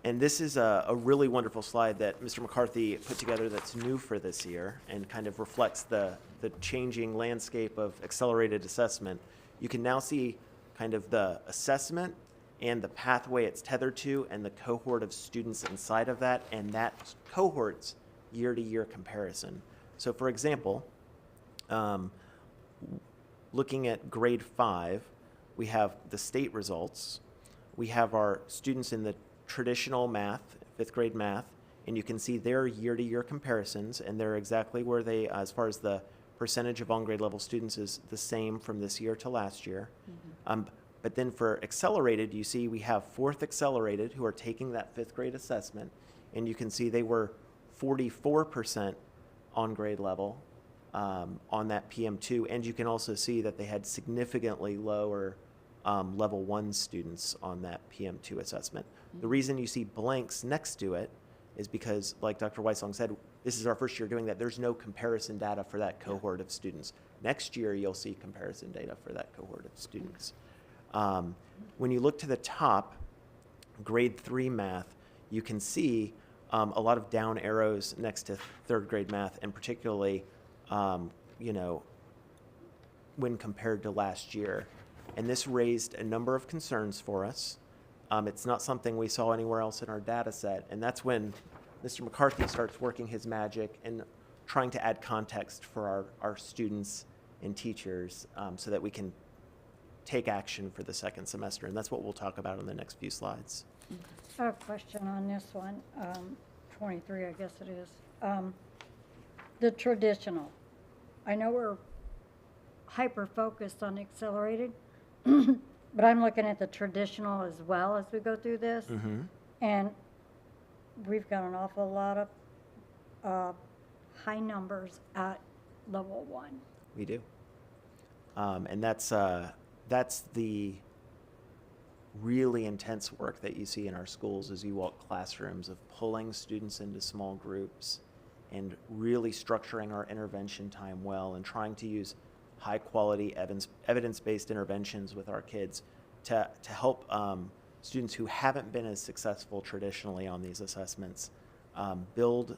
And this is a really wonderful slide that Mr. McCarthy put together that's new for this year and kind of reflects the changing landscape of accelerated assessment. You can now see kind of the assessment and the pathway it's tethered to and the cohort of students inside of that and that cohort's year-to-year comparison. So for example, looking at grade 5, we have the state results. We have our students in the traditional math, 5th grade math, and you can see their year-to-year comparisons, and they're exactly where they, as far as the percentage of on-grade level students is the same from this year to last year. But then for accelerated, you see we have 4th accelerated who are taking that 5th grade assessment, and you can see they were 44% on grade level on that PM2, and you can also see that they had significantly lower level 1 students on that PM2 assessment. The reason you see blanks next to it is because, like Dr. Weissong said, this is our first year doing that. There's no comparison data for that cohort of students. Next year, you'll see comparison data for that cohort of students. When you look to the top, grade 3 math, you can see a lot of down arrows next to 3rd grade math, and particularly, when compared to last year. And this raised a number of concerns for us. It's not something we saw anywhere else in our data set. And that's when Mr. McCarthy starts working his magic and trying to add context for our students and teachers so that we can take action for the second semester. And that's what we'll talk about in the next few slides.
I have a question on this one, 23, I guess it is. The traditional. I know we're hyper-focused on accelerated, but I'm looking at the traditional as well as we go through this. And we've got an awful lot of high numbers at level 1.
We do. And that's the really intense work that you see in our schools as you walk classrooms, of pulling students into small groups and really structuring our intervention time well and trying to use high quality evidence-based interventions with our kids to help students who haven't been as successful traditionally on these assessments build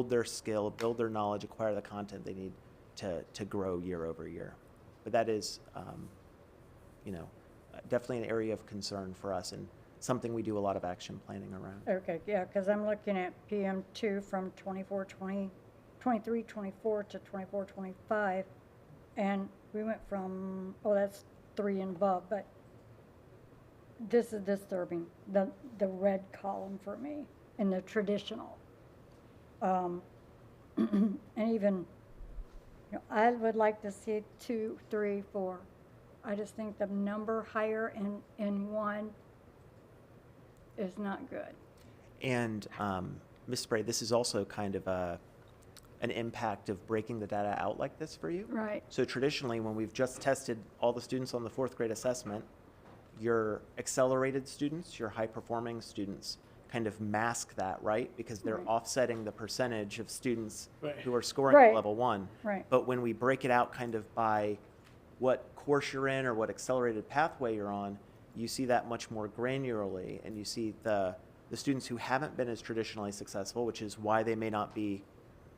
their skill, build their knowledge, acquire the content they need to grow year over year. But that is, definitely an area of concern for us and something we do a lot of action planning around.
Okay, yeah, because I'm looking at PM2 from 23-24 to 24-25, and we went from, that's 3 and above, but this is disturbing, the red column for me in the traditional. And even, I would like to see 2, 3, 4. I just think the number higher in 1 is not good.
And Ms. Spray, this is also kind of an impact of breaking the data out like this for you.
Right.
So traditionally, when we've just tested all the students on the 4th grade assessment, your accelerated students, your high-performing students, kind of mask that, right? Because they're
Right.
offsetting the percentage of students
Right.
who are scoring
Right.
at level 1.
Right.
But when we break it out kind of by what course you're in or what accelerated pathway you're on, you see that much more granularly, and you see the students who haven't been as traditionally successful, which is why they may not be,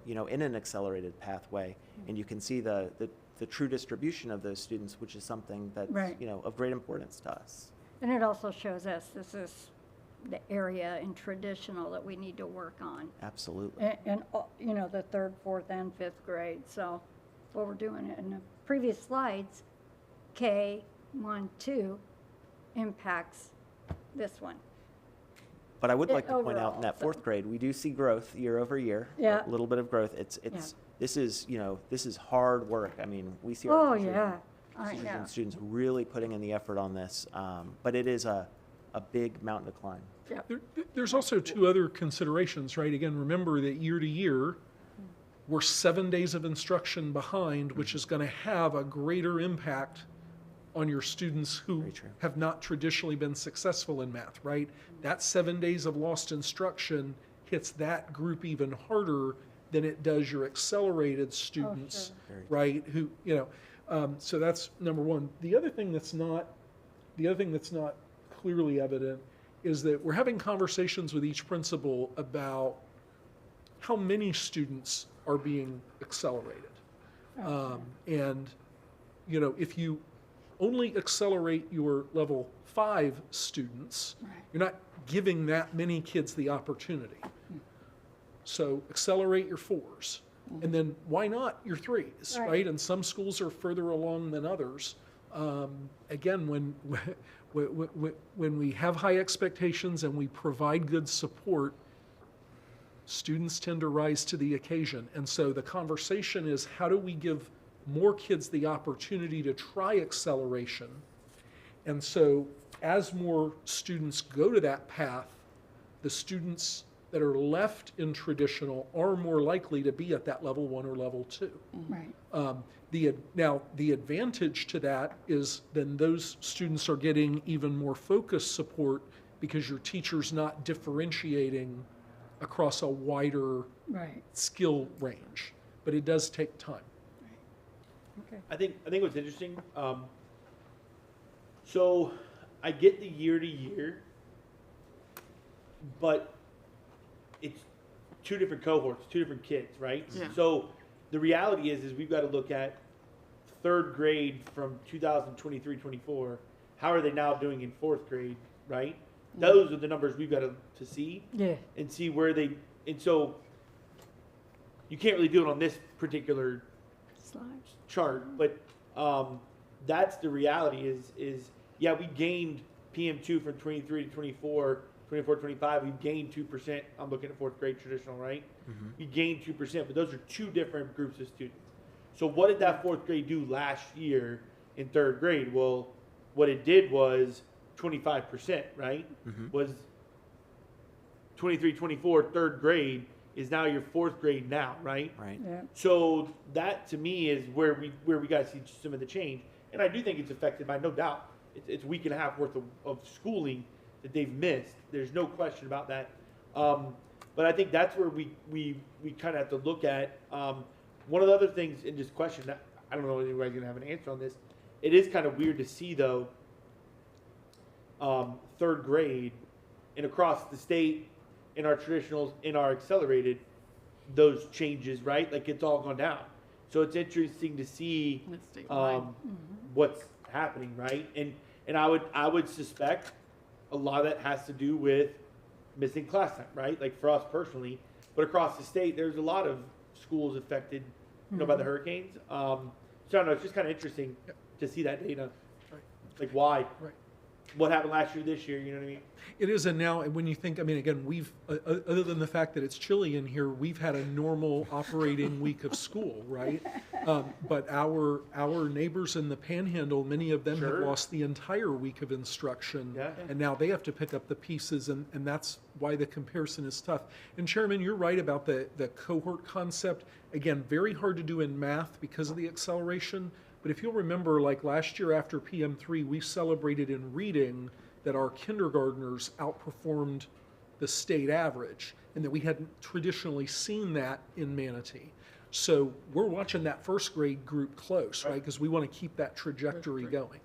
in an accelerated pathway, and you can see the true distribution of those students, which is something that's,
Right.
of great importance to us.
And it also shows us this is the area in traditional that we need to work on.
Absolutely.
And the 3rd, 4th, and 5th grade. So what we're doing in the previous slides, K1, 2 impacts this one.
But I would like to point out in
Overall,
that
so-
4th grade, we do see growth year over year.
Yeah.
A little bit of growth. This is hard work. I mean, we see
Oh,
our teachers,
yeah, I
teachers
know.
and students really putting in the effort on this. But it is a big mountain to climb.
There's also 2 other considerations, right? Again, remember that year to year, we're 7 days of instruction behind, which is going to have a greater impact on your students who
Very true.
have not traditionally been successful in math, right? That 7 days of lost instruction hits that group even harder than it does your accelerated students,
Very true.
right? Who, so that's number one. The other thing that's not clearly evident is that we're having conversations with each principal about how many students are being accelerated. And, if you only accelerate your level 5 students, you're not giving that many kids the opportunity. So accelerate your 4s. And then why not your 3s,
Right.
right? And some schools are further along than others. Again, when we have high expectations and we provide good support, students tend to rise to the occasion. And so the conversation is, how do we give more kids the opportunity to try acceleration? And so as more students go to that path, the students that are left in traditional are more likely to be at that level 1 or level 2.
Right.
Now, the advantage to that is then those students are getting even more focused support because your teacher's not differentiating across a wider
Right.
skill range. But it does take time.
Okay.
I think what's interesting. So I get the year to year, but it's 2 different cohorts, 2 different kids, right?
Yeah.
So the reality is we've got to look at third grade from 2023-24, how are they now doing in fourth grade, right? Those are the numbers we've got to see
Yeah.
and see where they, and so you can't really do it on this particular
Slides.
chart, but that's the reality is yeah, we gained PM2 from 23 to 24, 24, 25, we gained 2%. I'm looking at fourth grade traditional, right? We gained 2%, but those are two different groups of students. So what did that fourth grade do last year in third grade? Well, what it did was 25%, right? Was 23, 24, third grade is now your fourth grade now, right?
Right.
Yeah.
So that to me is where we got to see some of the change, and I do think it's affected by, no doubt, it's a week and a half worth of schooling that they've missed. There's no question about that. But I think that's where we kind of have to look at. One of the other things in this question, that I don't know if anybody's gonna have an answer on this. It is kind of weird to see though, third grade and across the state, in our traditionals, in our accelerated, those changes, right? Like it's all gone down. So it's interesting to see
It's statewide.
what's happening, right? And I would suspect a lot of that has to do with missing class time, right? Like for us personally, but across the state, there's a lot of schools affected, you know, by the hurricanes. So I don't know, it's just kind of interesting to see that data.
Right.
Like why?
Right.
What happened last year, this year, you know what I mean?
It is, and now when you think, I mean, again, we've, other than the fact that it's chilly in here, we've had a normal operating week of school, right? But our neighbors in the Panhandle, many of them
Sure.
have lost the entire week of instruction.
Yeah.
And now they have to pick up the pieces, and that's why the comparison is tough. And Chairman, you're right about the cohort concept. Again, very hard to do in math because of the acceleration. But if you'll remember, like last year after PM3, we celebrated in reading that our kindergartners outperformed the state average, and that we hadn't traditionally seen that in Manatee. So we're watching that first grade group close, right? Because we want to keep that trajectory going.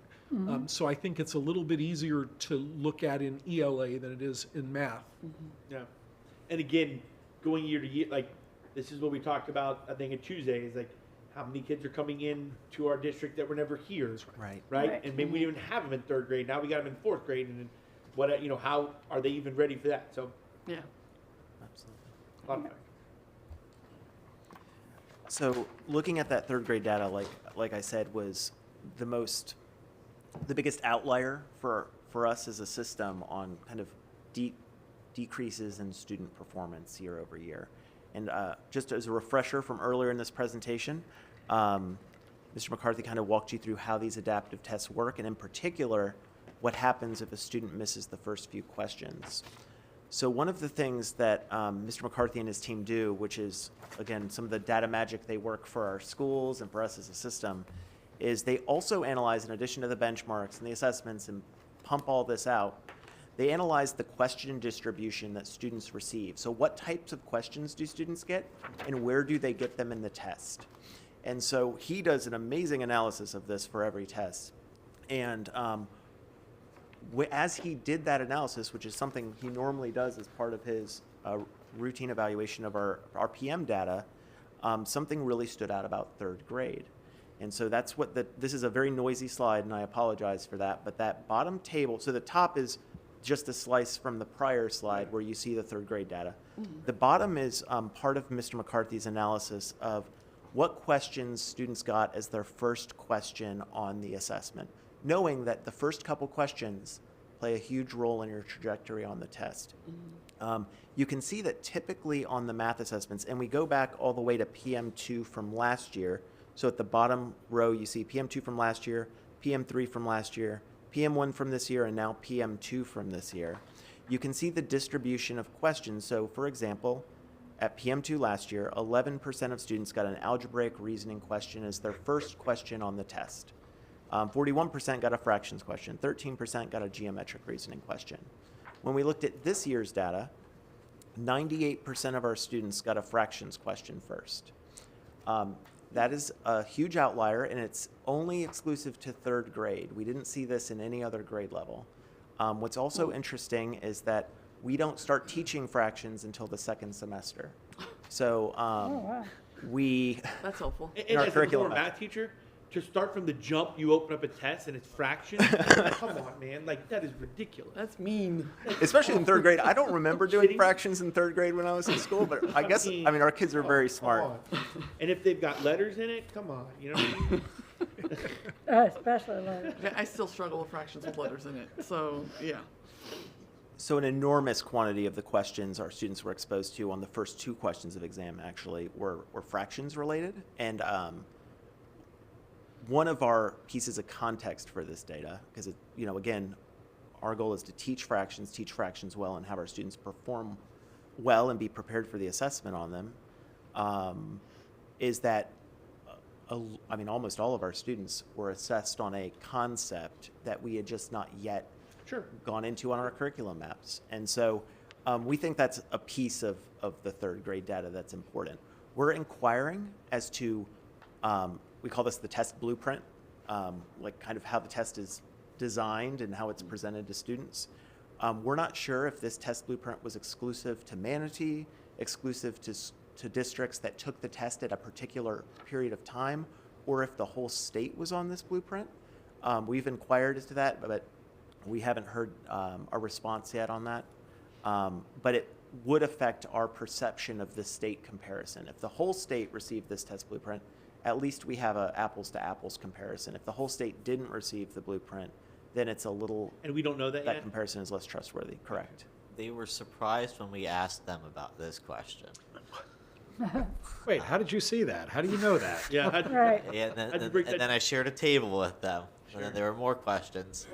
So I think it's a little bit easier to look at in ELA than it is in math.
Yeah. And again, going year to year, like this is what we talked about, I think, on Tuesday, is like how many kids are coming in to our district that were never here.
Right.
Right?
Right.
And maybe we didn't even have them in third grade. Now we got them in fourth grade. And then what, you know, how are they even ready for that? So,
Yeah.
Absolutely.
a lot of factors.
So looking at that third grade data, like I said, was the biggest outlier for us as a system on kind of decreases in student performance year over year. And just as a refresher from earlier in this presentation, Mr. McCarthy kind of walked you through how these adaptive tests work, and in particular, what happens if a student misses the first few questions. So one of the things that Mr. McCarthy and his team do, which is, again, some of the data magic they work for our schools and for us as a system, is they also analyze, in addition to the benchmarks and the assessments and pump all this out, they analyze the question distribution that students receive. So what types of questions do students get, and where do they get them in the test? And so he does an amazing analysis of this for every test. And as he did that analysis, which is something he normally does as part of his routine evaluation of our PM data, something really stood out about third grade. And so that's what this is a very noisy slide, and I apologize for that, but that bottom table, so the top is just a slice from the prior slide where you see the third grade data. The bottom is part of Mr. McCarthy's analysis of what questions students got as their first question on the assessment, knowing that the first couple questions play a huge role in your trajectory on the test. You can see that typically on the math assessments, and we go back all the way to PM2 from last year, so at the bottom row you see PM2 from last year, PM3 from last year, PM1 from this year, and now PM2 from this year. You can see the distribution of questions. So for example, at PM2 last year, 11% of students got an algebraic reasoning question as their first question on the test. 41% got a fractions question, 13% got a geometric reasoning question. When we looked at this year's data, 98% of our students got a fractions question first. That is a huge outlier, and it's only exclusive to third grade. We didn't see this in any other grade level. What's also interesting is that we don't start teaching fractions until the second semester. So
Oh, wow.
That's helpful.
And
In our
as a
curriculum.
former math teacher, to start from the jump, you open up a test and it's fractions. Come on, man. Like, that is ridiculous.
That's mean.
Especially in third grade. I don't remember doing
Kidding?
fractions in third grade when I was in school, but I guess, I mean, our kids are very smart.
Come on. And if they've got letters in it, come on. You know what I mean?
Especially letters.
Okay, I still struggle with fractions with letters in it, so, yeah.
So an enormous quantity of the questions our students were exposed to on the first 2 questions of exam actually were fractions related. And one of our pieces of context for this data, because again, our goal is to teach fractions well, and have our students perform well and be prepared for the assessment on them, is that almost all of our students were assessed on a concept that we had just not yet gone into on our curriculum maps. And so we think that's a piece of the third grade data that's important. We're inquiring as to, we call this the test blueprint, like kind of how the test is designed and how it's presented to students. We're not sure if this test blueprint was exclusive to Manatee, exclusive to districts that took the test at a particular period of time, or if the whole state was on this blueprint. We've inquired as to that, but we haven't heard a response yet on that. But it would affect our perception of the state comparison. If the whole state received this test blueprint, at least we have a apples to apples comparison. If the whole state didn't receive the blueprint, then it's a little,
And we don't know that
that
yet?
comparison is less trustworthy, correct?
They were surprised when we asked them about this question.
Wait, how did you see that? How do you know that?
Yeah.
Right.
Yeah, and
How'd you
then,
break
and
that-
then I shared a table with them, and then there were more questions.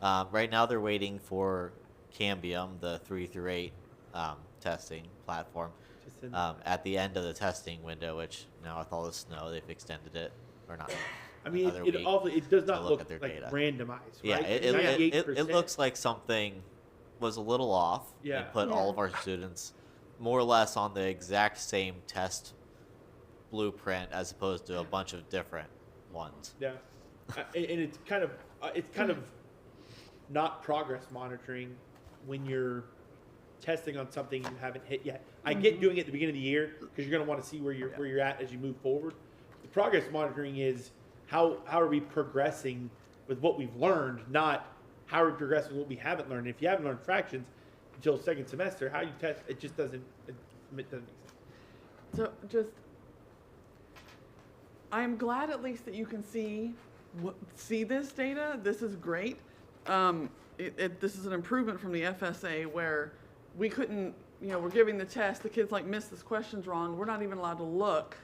Right now, they're waiting for Cambium, the 3 through 8 testing platform,
Just in-
at the end of the testing window, which now with all the snow, they've extended it, or not.
I mean,
another
it
week
it does
to
not
look
look
at their
like
data.
randomized,
Yeah,
right?
it
98%.
looks like something was a little off.
Yeah.
And put all of our students more or less on the exact same test blueprint as opposed to a bunch of different ones.
Yeah, and it's kind of not progress monitoring when you're testing on something you haven't hit yet. I get doing it at the beginning of the year because you're going to want to see where you're at as you move forward. The progress monitoring is how are we progressing with what we've learned, not how are we progressing with what we haven't learned. If you haven't learned fractions until second semester, how you test it just doesn't make sense.
So just, I'm glad at least that you can see this data. This is great. This is an improvement from the FSA where we couldn't, we're giving the test, the kids like miss this question's wrong. We're not even allowed to look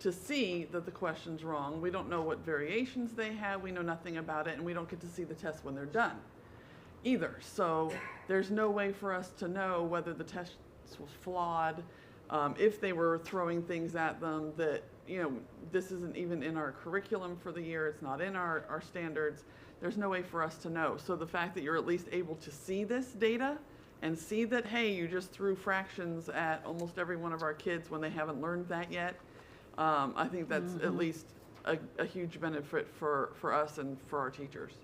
to see that the question's wrong. We don't know what variations they have. We know nothing about it, and we don't get to see the test when they're done either. So there's no way for us to know whether the test was flawed, if they were throwing things at them that, this isn't even in our curriculum for the year. It's not in our standards. There's no way for us to know. So the fact that you're at least able to see this data and see that, hey, you just threw fractions at almost every one of our kids when they haven't learned that yet, I think that's at least a huge benefit for us and for our teachers.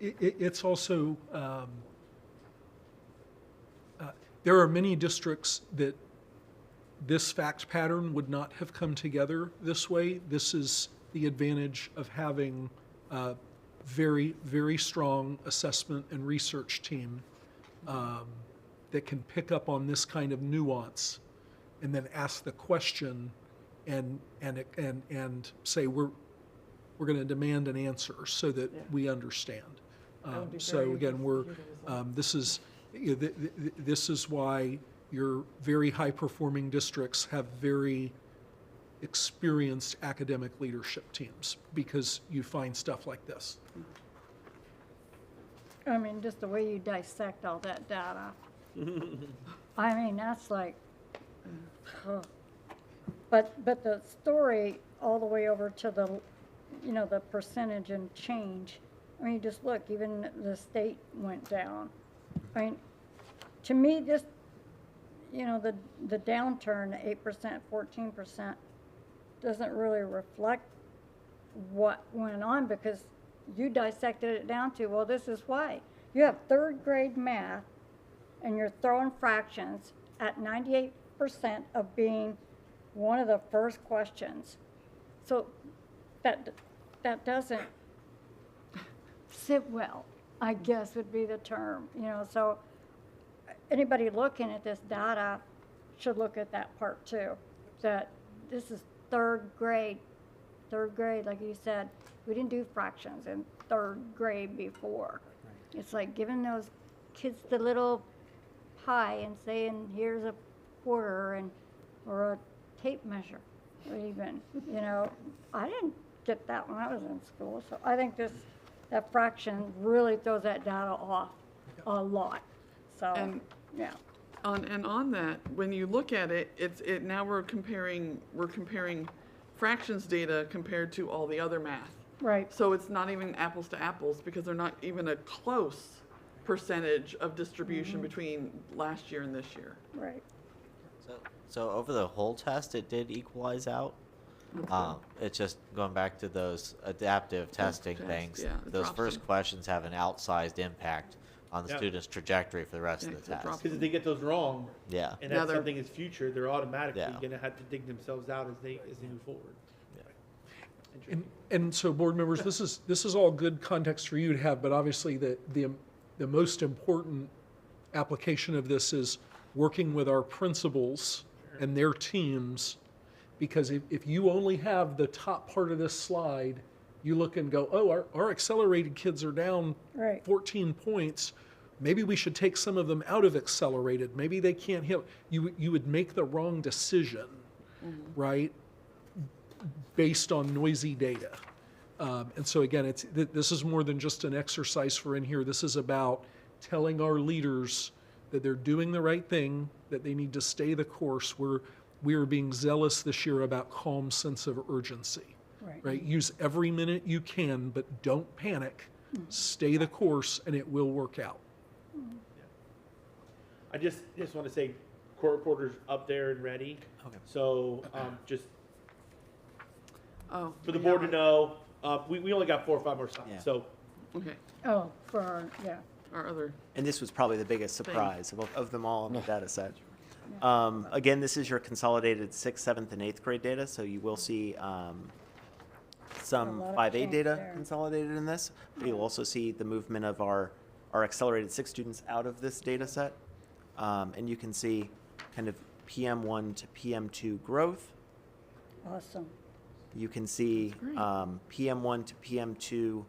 It's also, there are many districts that this fact pattern would not have come together this way. This is the advantage of having a very, very strong assessment and research team that can pick up on this kind of nuance and then ask the question and say we're going to demand an answer so that we understand.
would be
So
very
again, we're
useful as well.
this is why your very high performing districts have very experienced academic leadership teams, because you find stuff like this.
I mean, just the way you dissect all that data. I mean, that's like, but the story all the way over to the, the percentage and change. I mean, just look, even the state went down. I mean, to me, just, the downturn, 8%, 14%, doesn't really reflect what went on, because you dissected it down to, well, this is why. You have third grade math, and you're throwing fractions at 98% of being one of the first questions. So that doesn't sit well, I guess would be the term, you know, so anybody looking at this data should look at that part too, that this is third grade, like you said, we didn't do fractions in third grade before. It's like giving those kids the little pie and saying, here's a quarter or a tape measure, or even, you know, I didn't get that when I was in school, so I think that fraction really throws that data off a lot, so,
And-
yeah.
On that, when you look at it, now we're comparing fractions data compared to all the other math.
Right,
So it's not even apples to apples because they're not even a close percentage of distribution between last year and this year.
right.
So over the whole test, it did equalize out. It's just going back to those adaptive testing
tests,
things.
yeah, it
Those
drops
first
them.
questions have an outsized impact on the
Yeah.
student's trajectory for the rest
Yeah,
of
'cause
the
it
test.
drops
Because if they get those wrong,
Yeah.
and
Yeah,
that's
they're-
something is future, they're automatically
Yeah.
gonna have to dig themselves out as they move forward.
And so, board members, this is all good context for you to have, but obviously the most important application of this is working with our principals and their teams, because if you only have the top part of this slide, you look and go, oh, our accelerated kids are down
Right.
14 points. Maybe we should take some of them out of accelerated. Maybe they can't hit. You would make the wrong decision, right? Based on noisy data. And so again, this is more than just an exercise for in here. This is about telling our leaders that they're doing the right thing, that they need to stay the course. We are being zealous this year about calm sense of urgency, right? Use every minute you can, but don't panic. Stay the course and it will work out.
I just want to say, court reporter's up there and ready.
Okay.
So, just
Oh.
for the
yeah,
board to know, we only got 4 or 5 more slides,
Yeah.
so.
Okay,
Oh, for our, yeah.
our other,
And this was probably the biggest surprise of them all in the data set.
Yeah.
Again, this is your consolidated 6th, 7th, and 8th grade data, so you will see some
lot of
5A
change
data
there.
consolidated in this. But you'll also see the movement of our accelerated 6 students out of this data set. And you can see kind of PM1 to PM2 growth.
Awesome.
You can see PM1 to PM2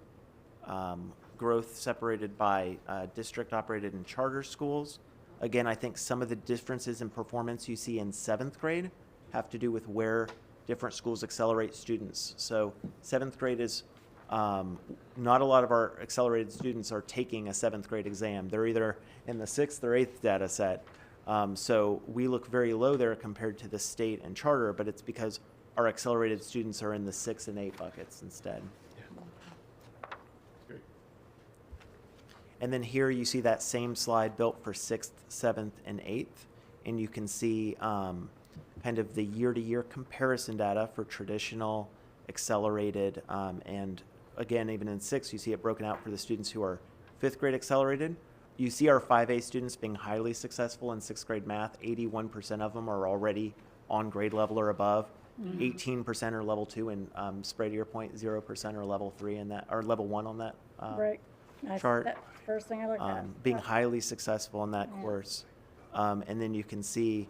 growth separated by district operated and charter schools. Again, I think some of the differences in performance you see in 7th grade have to do with where different schools accelerate students. So 7th grade is, not a lot of our accelerated students are taking a 7th grade exam. They're either in the 6th or 8th data set. So we look very low there compared to the state and charter, but it's because our accelerated students are in the 6 and 8 buckets instead.
Great.
And then here you see that same slide built for 6th, 7th, and 8th. And you can see kind of the year-to-year comparison data for traditional, accelerated, and again, even in 6th, you see it broken out for the students who are 5th grade accelerated. You see our 5A students being highly successful in 6th grade math. 81% of them are already on grade level or above. 18% are level 2, and Spray, to your point, 0% are level 3 in that, or level 1 on that
Right. That's
chart.
the first thing I looked at.
Being highly successful in that course. And then you can see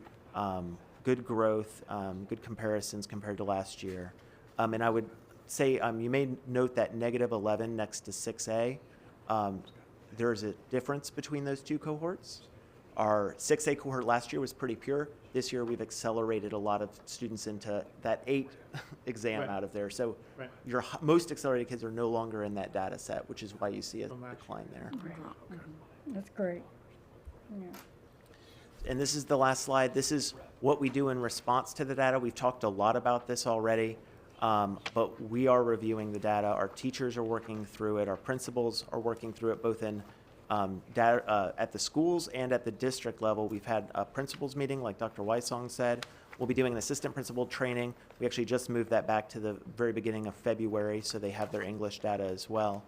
good growth, good comparisons compared to last year. And I would say you may note that -11 next to 6A. There's a difference between those two cohorts. Our 6A cohort last year was pretty pure. This year we've accelerated a lot of students into that 8 exam
Right.
out of there. So
Right.
your most accelerated kids are no longer in that data set, which is why you see a
From last
decline there.
That's great. Yeah.
And this is the last slide. This is what we do in response to the data. We've talked a lot about this already, but we are reviewing the data. Our teachers are working through it. Our principals are working through it, both in data at the schools and at the district level. We've had a principals meeting, like Dr. Weissong said. We'll be doing an assistant principal training. We actually just moved that back to the very beginning of February, so they have their English data as well.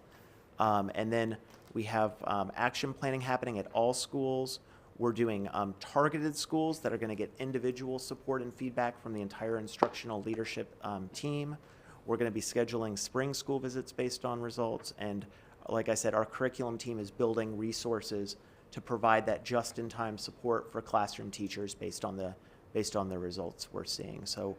And then we have action planning happening at all schools. We're doing targeted schools that are going to get individual support and feedback from the entire instructional leadership team. We're going to be scheduling spring school visits based on results. And like I said, our curriculum team is building resources to provide that just-in-time support for classroom teachers based on the results we're seeing. So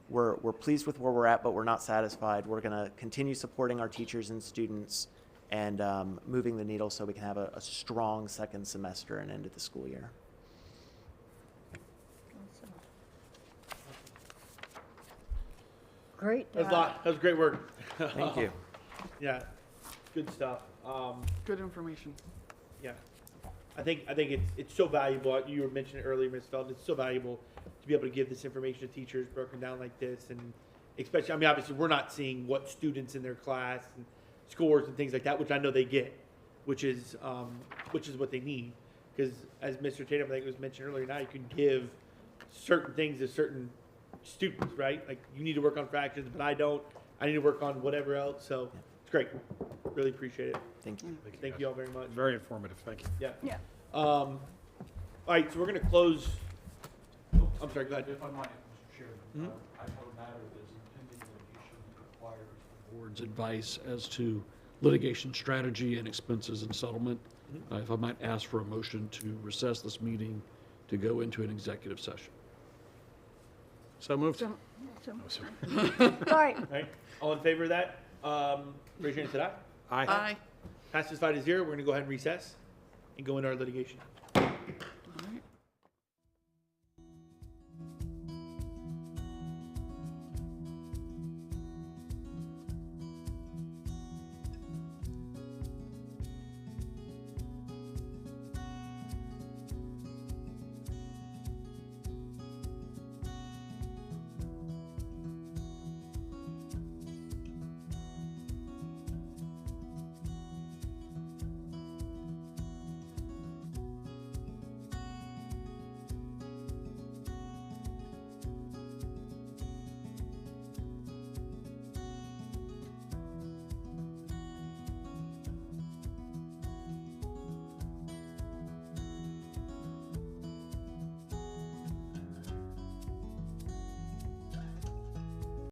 we're pleased with where we're at, but we're not satisfied. We're going to continue supporting our teachers and students and moving the needle so we can have a strong second semester and end of the school year.
Great.
That was a lot. That was great work.
Thank you.
Yeah, good stuff.
Good information.
Yeah, I think it's so valuable. You were mentioning it earlier, Ms. Felton. It's so valuable to be able to give this information to teachers broken down like this, and especially, I mean, obviously, we're not seeing what students in their class and scores and things like that, which I know they get, which is what they need. Because as Mr. Tatum, I think was mentioned earlier, now you can give certain things to certain students, right? Like you need to work on fractions, but I don't. I need to work on whatever else. So it's great. Really appreciate it.
Thank you.
Thank you all very much.
Very informative, thank you.
Yeah.
Yeah.
All right, so we're going to close. Oh, I'm sorry, go ahead.
If I might, Mr. Chairman, I have a matter that is impending litigation that requires the board's advice as to litigation strategy and expenses and settlement. If I might ask for a motion to recess this meeting to go into an executive session.
So moved.
So,
Oh, sorry.
all right.
All right, all in favor of that? Raise your hand, and say aye.
Aye.
Aye.
Passes 5-0. We're going to go ahead and recess and go into our litigation.